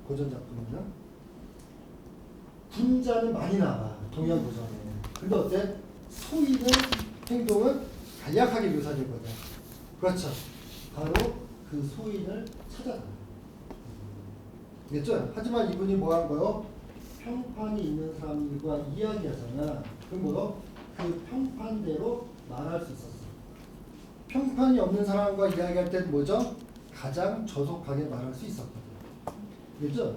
고전 작품에는 분자는 많이 나와. 동양 고전에. 근데 어때? 소인의 행동은 간략하게 묘사되거든. 그렇죠. 바로 그 소인을 찾아가요. 알겠죠? 하지만 이분이 뭐 한 거요? 평판이 있는 사람들과 이야기하잖아. 그럼 뭐요? 그 평판대로 말할 수 있었어. 평판이 없는 사람과 이야기할 때는 뭐죠? 가장 저속하게 말할 수 있었거든. 그렇죠?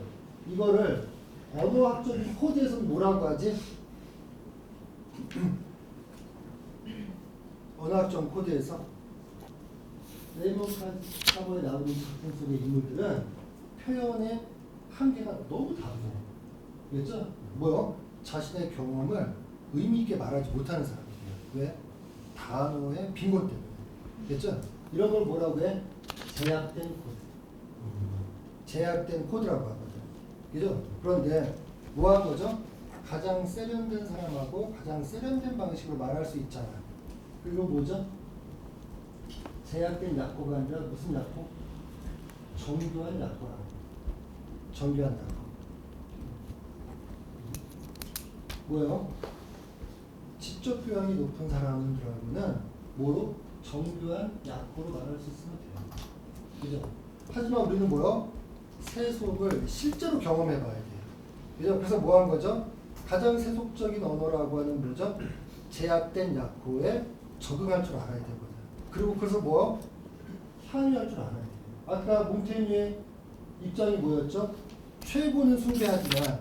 이거를 언어학적인 코드에서는 뭐라고 하지? 언어학적 코드에서 레이먼 카버에 나오는 작품 속의 인물들은 표현의 한계가 너무 다르네. 그렇죠? 뭐요? 자신의 경험을 의미 있게 말하지 못하는 사람이에요. 왜? 단어의 빈곤 때문에. 그렇죠? 이런 걸 뭐라고 해? 제약된 코드. 제약된 코드라고 하거든. 그죠? 그런데 뭐 한 거죠? 가장 세련된 사람하고 가장 세련된 방식으로 말할 수 있잖아. 그리고 뭐죠? 제약된 약고가 아니라 무슨 약고? 정교한 약고라. 정교한 약고. 뭐예요? 지적 교양이 높은 사람들하고는 뭐로? 정교한 약고로 말할 수 있으면 돼요. 그죠? 하지만 우리는 뭐요? 세속을 실제로 경험해 봐야 돼요. 그죠? 그래서 뭐 한 거죠? 가장 세속적인 언어라고 하는 뭐죠? 제약된 약고에 적응할 줄 알아야 되거든. 그리고 그래서 뭐? 향유할 줄 알아야 돼요. 아까 몽테뉴의 입장이 뭐였죠? 최고는 숭배하지만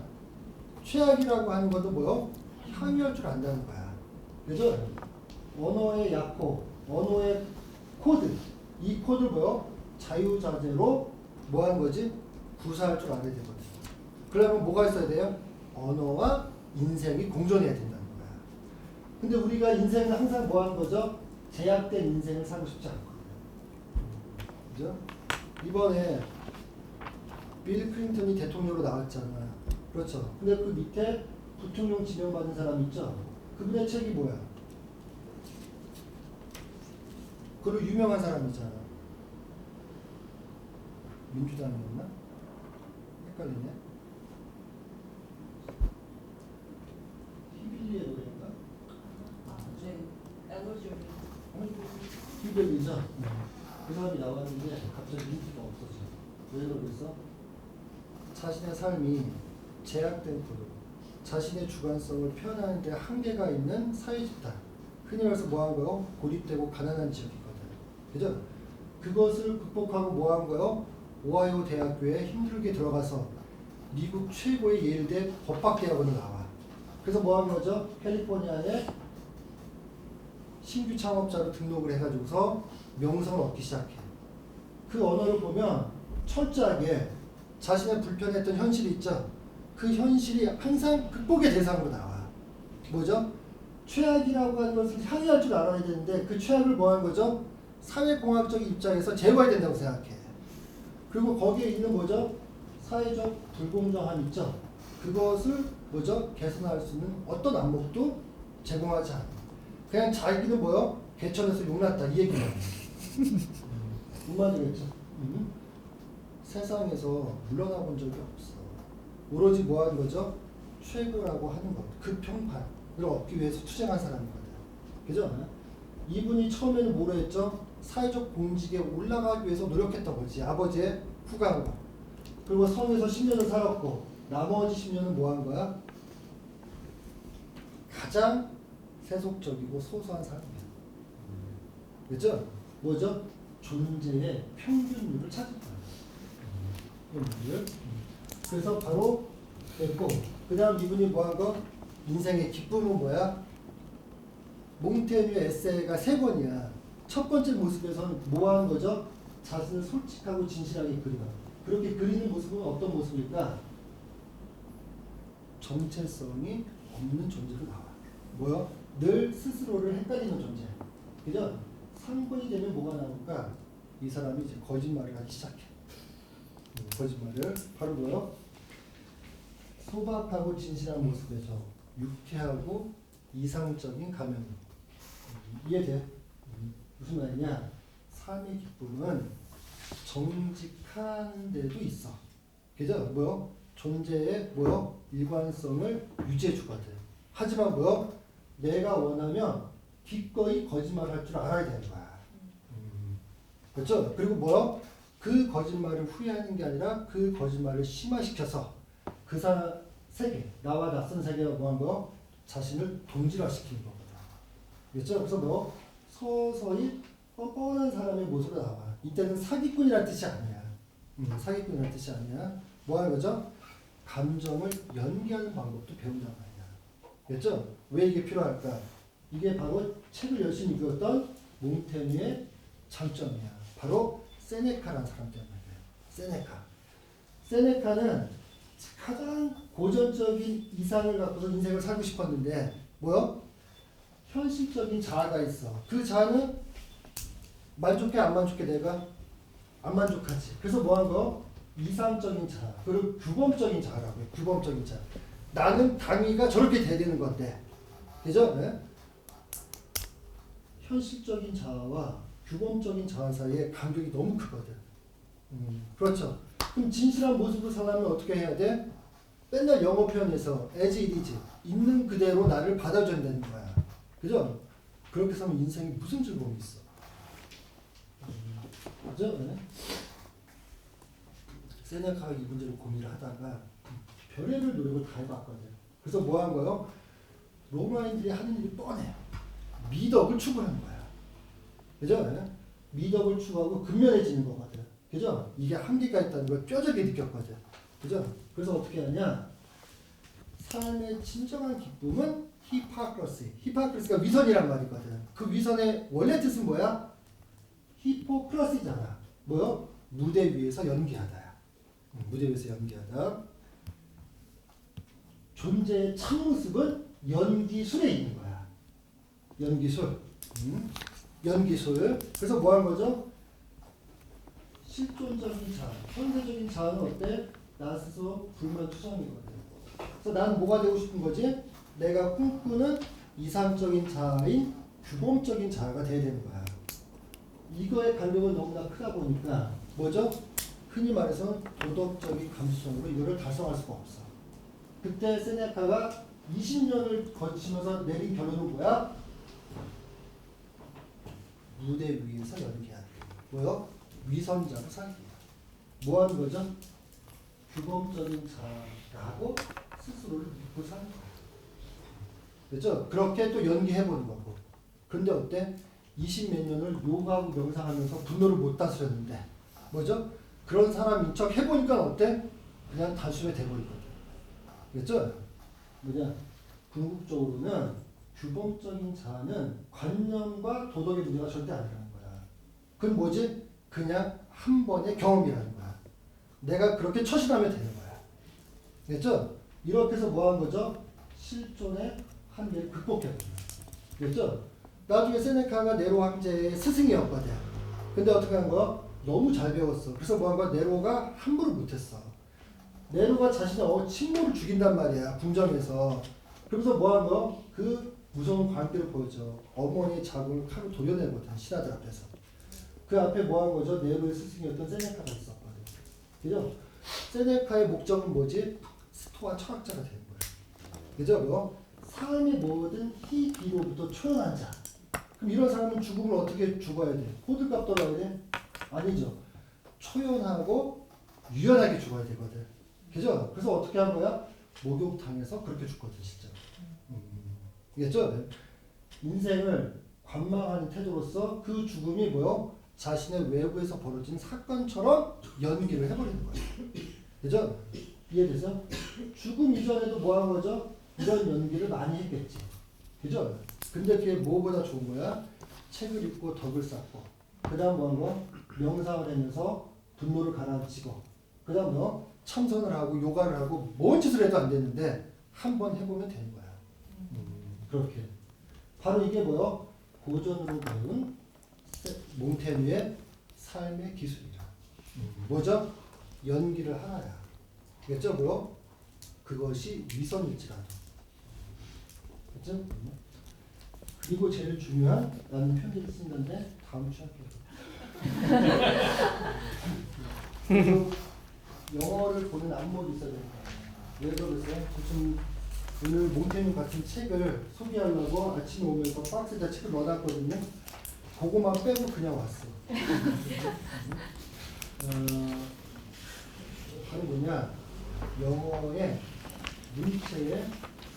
최악이라고 하는 것도 뭐요? 향유할 줄 안다는 거야. 그죠? 언어의 약호, 언어의 코드, 이 코드를 뭐요? 자유자재로 뭐 하는 거지? 구사할 줄 알아야 되거든. 그러면 뭐가 있어야 돼요? 언어와 인생이 공존해야 된다는 거야. 근데 우리가 인생을 항상 뭐 하는 거죠? 제약된 인생을 살고 싶지 않거든요. 그죠? 이번에 빌 클린턴이 대통령으로 나왔잖아. 그렇죠. 근데 그 밑에 부통령 지명받은 사람 있죠? 그분의 책이 뭐야? 그리고 유명한 사람이잖아. 민주당이었나? 헷갈리네. 히빌리의 노래인가? 히빌리죠? 그 사람이 나왔는데 갑자기 인기가 없어져. 왜 그러겠어? 자신의 삶이 제약된 코드, 자신의 주관성을 표현하는 데 한계가 있는 사회 집단, 흔히 말해서 뭐한 거요? 고립되고 가난한 지역이거든. 그죠? 그것을 극복하고 뭐한 거요? 오하이오 대학교에 힘들게 들어가서 미국 최고의 예일대 법학대학원을 나와. 그래서 뭐한 거죠? 캘리포니아에 신규 창업자로 등록을 해가지고서 명성을 얻기 시작해. 그 언어를 보면 철저하게 자신의 불편했던 현실이 있죠. 그 현실이 항상 극복의 대상으로 나와. 뭐죠? 최악이라고 하는 것을 향유할 줄 알아야 되는데 그 최악을 뭐 하는 거죠? 사회공학적인 입장에서 제거해야 된다고 생각해. 그리고 거기에 있는 뭐죠? 사회적 불공정함 있죠. 그것을 뭐죠? 개선할 수 있는 어떤 안목도 제공하지 않아. 그냥 자기는 뭐요? 개천에서 용났다 이 얘기만. 뭔 말이겠죠? 세상에서 물러나 본 적이 없어. 오로지 뭐 하는 거죠? 최고라고 하는 것, 그 평판을 얻기 위해서 투쟁한 사람이거든. 그죠? 이분이 처음에는 뭐로 했죠? 사회적 공직에 올라가기 위해서 노력했던 거지. 아버지의 후광과. 그리고 성에서 10년을 살았고 나머지 10년은 뭐 한 거야? 가장 세속적이고 소소한 삶이야. 그죠? 뭐죠? 존재의 평균율을 찾을 거야. 그래서 바로 됐고, 그 다음 이분이 뭐한 거? 인생의 기쁨은 뭐야? 몽테뉴 에세이가 3권이야. 첫 번째 모습에서는 뭐 하는 거죠? 자신을 솔직하고 진실하게 그려. 그렇게 그리는 모습은 어떤 모습일까? 정체성이 없는 존재로 나와. 뭐야? 늘 스스로를 헷갈리는 존재. 그죠? 3권이 되면 뭐가 나올까? 이 사람이 이제 거짓말을 하기 시작해. 거짓말을 바로 뭐요? 소박하고 진실한 모습에서 유쾌하고 이상적인 가면. 이해돼? 무슨 말이냐? 삶의 기쁨은 정직한 데도 있어. 그죠? 뭐요? 존재의 뭐요? 일관성을 유지해 주거든. 하지만 뭐요? 내가 원하면 기꺼이 거짓말할 줄 알아야 되는 거야. 그렇죠? 그리고 뭐요? 그 거짓말을 후회하는 게 아니라 그 거짓말을 심화시켜서 그 사람 세계, 나와 낯선 세계가 뭐한 거? 자신을 동질화시키는 거거든. 그렇죠? 그래서 뭐 서서히 뻔뻔한 사람의 모습으로 나와. 이때는 사기꾼이라는 뜻이 아니야. 사기꾼이라는 뜻이 아니야. 뭐 하는 거죠? 감정을 연기하는 방법도 배운단 말이야. 그렇죠? 왜 이게 필요할까? 이게 바로 책을 열심히 읽었던 몽테뉴의 장점이야. 바로 세네카라는 사람 때문에. 세네카는 가장 고전적인 이상을 갖고서 인생을 살고 싶었는데 뭐요? 현실적인 자아가 있어. 그 자아는 만족해 안 만족해? 내가 안 만족하지. 그래서 뭐 한 거? 이상적인 자아. 그리고 규범적인 자아라고 해. 규범적인 자아. 나는 당위가 저렇게 돼야 되는 건데. 그죠? 네? 현실적인 자아와 규범적인 자아 사이에 간격이 너무 크거든. 그렇죠. 그럼 진실한 모습으로 살려면 어떻게 해야 돼? 맨날 영어 표현에서 as it is, 있는 그대로 나를 받아줘야 되는 거야. 그죠? 그렇게 살면 인생에 무슨 즐거움이 있어? 그죠? 네? 세네카가 이 문제를 고민을 하다가 별의별 노력을 다 해봤거든. 그래서 뭐 한 거요? 로마인들이 하는 일이 뻔해요. 미덕을 추구하는 거야. 그죠? 네? 미덕을 추구하고 근면해지는 거거든. 그죠? 이게 한계가 있다는 걸 뼈저리게 느꼈거든. 그죠? 그래서 어떻게 하냐? 삶의 진정한 기쁨은 히파크러시. 히파크러시가 위선이란 말이거든. 그 위선의 원래 뜻은 뭐야? 히포크러시잖아. 뭐요? 무대 위에서 연기하다야. 무대 위에서 연기하다. 존재의 참모습은 연기술에 있는 거야. 연기술. 연기술. 그래서 뭐 한 거죠? 실존적인 자아. 현세적인 자아는 어때? 나 스스로 불만투성이거든. 그래서 나는 뭐가 되고 싶은 거지? 내가 꿈꾸는 이상적인 자아인 규범적인 자아가 돼야 되는 거야. 이거의 간격은 너무나 크다 보니까 뭐죠? 흔히 말해서 도덕적인 감수성으로 이거를 달성할 수가 없어. 그때 세네카가 20년을 거치면서 내린 결론은 뭐야? 무대 위에서 연기하는 뭐요? 위선자로 살기. 뭐 하는 거죠? 규범적인 자라고 스스로를 믿고 사는 거야. 그렇죠? 그렇게 또 연기해보는 거고. 그런데 어때? 20몇 년을 요가하고 명상하면서 분노를 못 다스렸는데 뭐죠? 그런 사람인 척 해보니까 어때? 그냥 단숨에 돼버리거든. 그렇죠? 뭐냐? 궁극적으로는 규범적인 자아는 관념과 도덕의 문제가 절대 아니라는 거야. 그건 뭐지? 그냥 한 번의 경험이라는 거야. 내가 그렇게 처신하면 되는 거야. 그렇죠? 이렇게 해서 뭐 한 거죠? 실존의 한계를 극복해버려. 그렇죠? 나중에 세네카가 네로 황제의 스승이었거든. 근데 어떻게 한 거야? 너무 잘 배웠어. 그래서 뭐 한 거야? 네로가 함부로 못했어. 네로가 자신의 친모를 죽인단 말이야. 궁정에서. 그러면서 뭐 한 거야? 그 무서운 광기를 보여줘. 어머니의 자궁을 칼로 도려내거든. 신하들 앞에서. 그 앞에 뭐 한 거죠? 네로의 스승이었던 세네카가 있었거든. 그죠? 세네카의 목적은 뭐지? 스토아 철학자가 되는 거야. 그죠? 뭐? 삶의 모든 희비로부터 초연한 자. 그럼 이런 사람은 죽음을 어떻게 죽어야 돼? 호들갑 떨어야 돼? 아니죠. 초연하고 유연하게 죽어야 되거든. 그죠? 그래서 어떻게 한 거야? 목욕탕에서 그렇게 죽거든, 진짜. 알겠죠? 인생을 관망하는 태도로서 그 죽음이 뭐요? 자신의 외부에서 벌어진 사건처럼 연기를 해버리는 거예요. 그죠? 이해돼서? 죽음 이전에도 뭐 한 거죠? 이런 연기를 많이 했겠지. 그죠? 근데 그게 뭐보다 좋은 거야? 책을 읽고 덕을 쌓고, 그 다음 뭐 한 거? 명상을 하면서 분노를 가라앉히고, 그 다음 뭐? 참선을 하고, 요가를 하고, 뭔 짓을 해도 안 되는데, 한 번 해보면 되는 거야. 그렇게. 바로 이게 뭐요? 고전으로 배운 몽테뉴의 삶의 기술이라. 뭐죠? 연기를 하나야. 알겠죠? 뭐요? 그것이 위선일지라도. 그렇죠? 그리고 제일 중요한 나는 편지를 쓴 건데 다음 주에 할게요. 그래서 영어를 보는 안목이 있어야 되니까. 왜 그러세요? 지금 오늘 몽테뉴 같은 책을 소개하려고 아침에 오면서 박스에다 책을 넣어놨거든요. 그거만 빼고 그냥 왔어. 바로 뭐냐? 영어의 문체의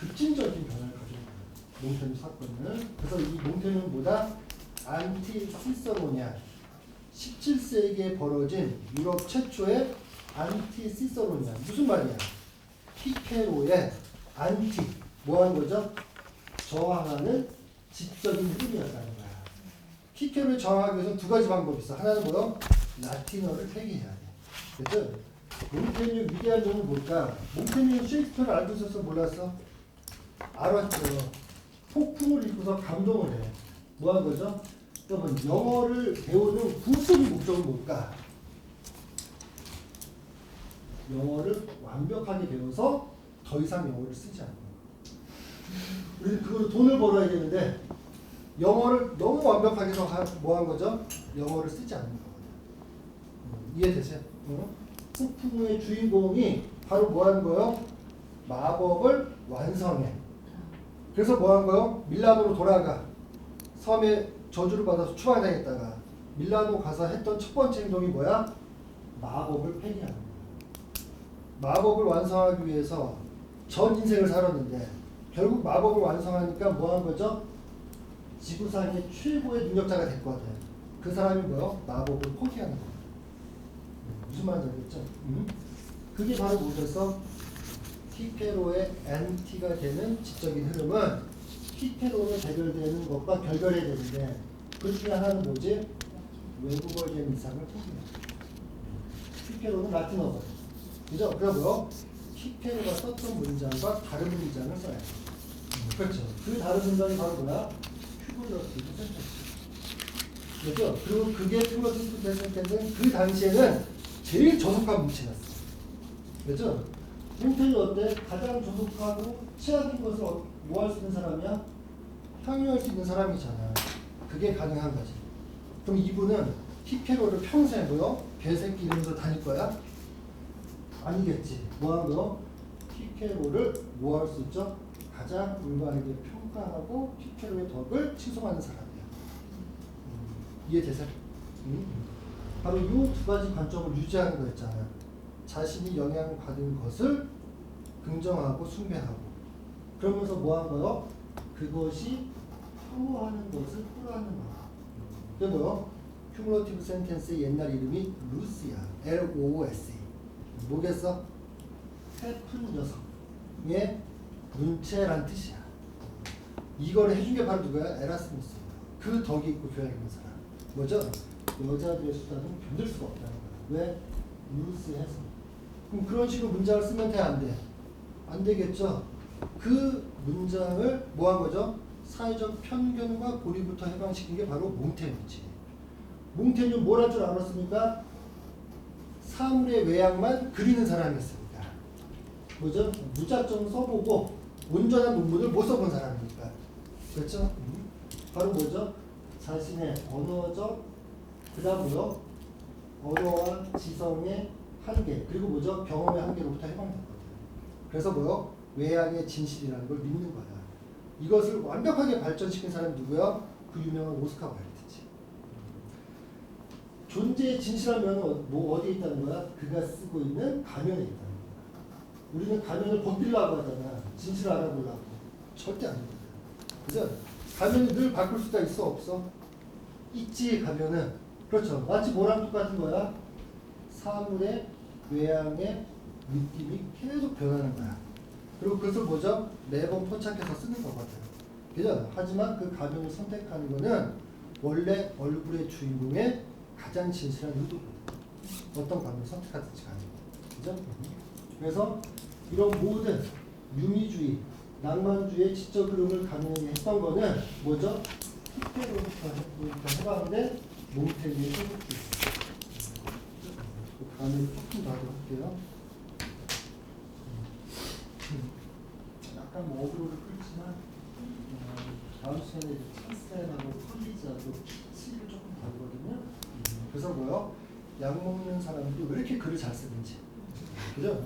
급진적인 변화를 가져옵니다. 몽테뉴 사건은. 그래서 이 몽테뉴는 뭐다? 안티 시서로냐. 17세기에 벌어진 유럽 최초의 안티 시서로냐. 무슨 말이야? 피케로의 안티. 뭐 하는 거죠? 저항하는 지적인 흐름이었다는 거야. 피케로를 저항하기 위해서는 두 가지 방법이 있어. 하나는 뭐요? 라틴어를 폐기해야 돼. 그래서 몽테뉴 위대한 점은 뭘까? 몽테뉴는 셰익스피어를 알고 있어서 몰랐어? 알았죠. 폭풍을 입고서 감동을 해. 뭐 하는 거죠? 여러분, 영어를 배우는 궁극적인 목적은 뭘까? 영어를 완벽하게 배워서 더 이상 영어를 쓰지 않는 거야. 우리는 그걸로 돈을 벌어야 되는데 영어를 너무 완벽하게 해서 뭐 한 거죠? 영어를 쓰지 않는 거거든요. 이해되세요? 폭풍의 주인공이 바로 뭐 하는 거예요? 마법을 완성해. 그래서 뭐 한 거예요? 밀라노로 돌아가. 섬에 저주를 받아서 추방당했다가 밀라노 가서 했던 첫 번째 행동이 뭐야? 마법을 폐기하는 거야. 마법을 완성하기 위해서 전 인생을 살았는데 결국 마법을 완성하니까 뭐 한 거죠? 지구상의 최고의 능력자가 됐거든. 그 사람이 뭐요? 마법을 포기하는 거야. 무슨 말인지 알겠죠? 그게 바로 뭐겠어? 히테로의 NT가 되는 지적인 흐름은 히테로로 대별되는 것과 결별해야 되는데 그 중에 하나는 뭐지? 외국어된 이상을 포기해요. 히테로는 라틴어거든. 그죠? 그러고요. 히테로가 썼던 문장과 다른 문장을 써야 돼. 그렇죠. 그 다른 문장이 바로 뭐야? 큐블러티브 센텐스. 그렇죠? 그리고 그게 큐블러티브 센텐스는 그 당시에는 제일 저속한 문체였어. 그렇죠? 몽테뉴 어때? 가장 저속하고 최악인 것을 뭐 할 수 있는 사람이야? 향유할 수 있는 사람이잖아. 그게 가능한 거지. 그럼 이분은 히페로를 평생 뭐요? 개새끼 이러면서 다닐 거야? 아니겠지. 뭐 한 거? 히페로를 뭐 할 수 있죠? 가장 올바르게 평가하고 히페로의 덕을 칭송하는 사람이야. 이해되세요? 바로 이 두 가지 관점을 유지하는 거였잖아요. 자신이 영향받은 것을 긍정하고 숭배하고 그러면서 뭐 한 거요? 그것이 혐오하는 것을 끌어안는 거야. 그게 뭐요? 큐뮬러티브 센텐스의 옛날 이름이 루스야. LOOS. 뭐겠어? 해픈 녀석의 문체란 뜻이야. 이걸 해준 게 바로 누구야? 에라스무스. 그 덕이 있고 교양 있는 사람. 뭐죠? 여자들의 수단은 견딜 수가 없다는 거야. 왜? 루스해서. 그럼 그런 식으로 문장을 쓰면 돼? 안 돼? 안 되겠죠? 그 문장을 뭐 한 거죠? 사회적 편견과 고리부터 해방시킨 게 바로 몽테뉴지. 몽테뉴는 뭘 할 줄 알았습니까? 사물의 외양만 그리는 사람이었습니다. 뭐죠? 무작정 써보고 온전한 논문을 못 써본 사람이니까. 그렇죠? 바로 뭐죠? 자신의 언어적, 그 다음 뭐요? 언어와 지성의 한계, 그리고 뭐죠? 경험의 한계로부터 해방됐거든요. 그래서 뭐요? 외양의 진실이라는 걸 믿는 거야. 이것을 완벽하게 발전시킨 사람이 누구야? 그 유명한 오스카 와일드지. 존재의 진실하면 뭐 어디에 있다는 거야? 그가 쓰고 있는 가면에 있다는 거야. 우리는 가면을 벗기려고 하잖아. 진실을 알아보려고. 절대 아니거든. 그죠? 가면이 늘 바꿀 수가 있어? 없어? 있지, 가면은. 그렇죠. 마치 뭐랑 똑같은 거야? 사물의 외양의 느낌이 계속 변하는 거야. 그리고 그것을 뭐죠? 매번 포착해서 쓰는 거거든. 그죠? 하지만 그 가면을 선택하는 거는 원래 얼굴의 주인공의 가장 진실한 의도거든. 어떤 가면을 선택하든지 간에. 그죠? 그래서 이런 모든 유미주의, 낭만주의의 지적 흐름을 가능했던 거는 뭐죠? 히페로부터 해방된 몽테뉴의 소속이 그 다음에 조금 더 할게요. 약간 뭐 어그로를 끌지만 다음 시간에 이제 찬스하고 컬리지하고 시를 조금 다르거든요. 그래서 뭐요? 약 먹는 사람들이 왜 이렇게 글을 잘 쓰는지. 그죠?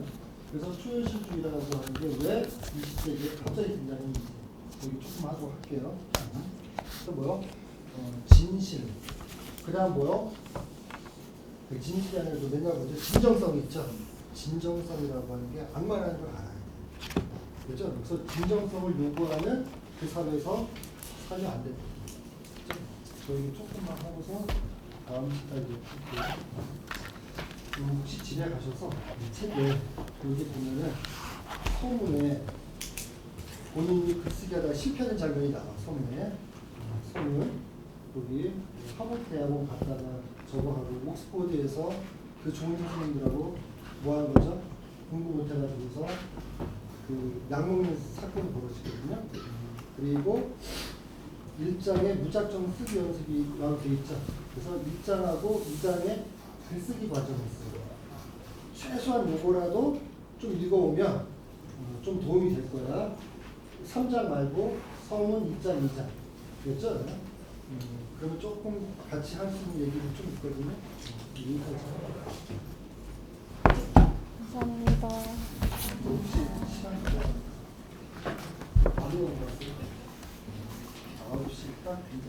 그래서 초현실주의라고 하는 게 왜 20세기에 갑자기 등장했는지 여기 조금 하도록 할게요. 또 뭐요? 진실. 그 다음 뭐요? 그 진실이 아니라 맨날 뭐죠? 진정성이 있죠? 진정성이라고 하는 게 악마라는 걸 알아야 돼. 그렇죠? 그래서 진정성을 요구하는 그 사회에서 살면 안 됩니다. 저희 조금만 하고서 다음 시까지 혹시 집에 가셔서 이 책에 여기 보면은 소문에 본인이 글쓰기 하다가 실패하는 장면이 나와. 소문에 소문 여기 하버드 대학원 갔다가 저거하고 옥스포드에서 그 좋은 선생님들하고 뭐 하는 거죠? 공부 못해가지고서 그 약 먹는 사건이 벌어지거든요. 그리고 1장에 무작정 쓰기 연습이라고 되어 있죠. 그래서 1장하고 2장에 글쓰기 과정이 있어요. 최소한 요거라도 좀 읽어오면 좀 도움이 될 거야. 3장 말고 서문 1장, 2장. 그랬죠? 그러면 조금 같이 할 수 있는 얘기도 좀 있거든요. 감사합니다. 혹시 시간 안 오는 것 같아요? 9시 딱 된다.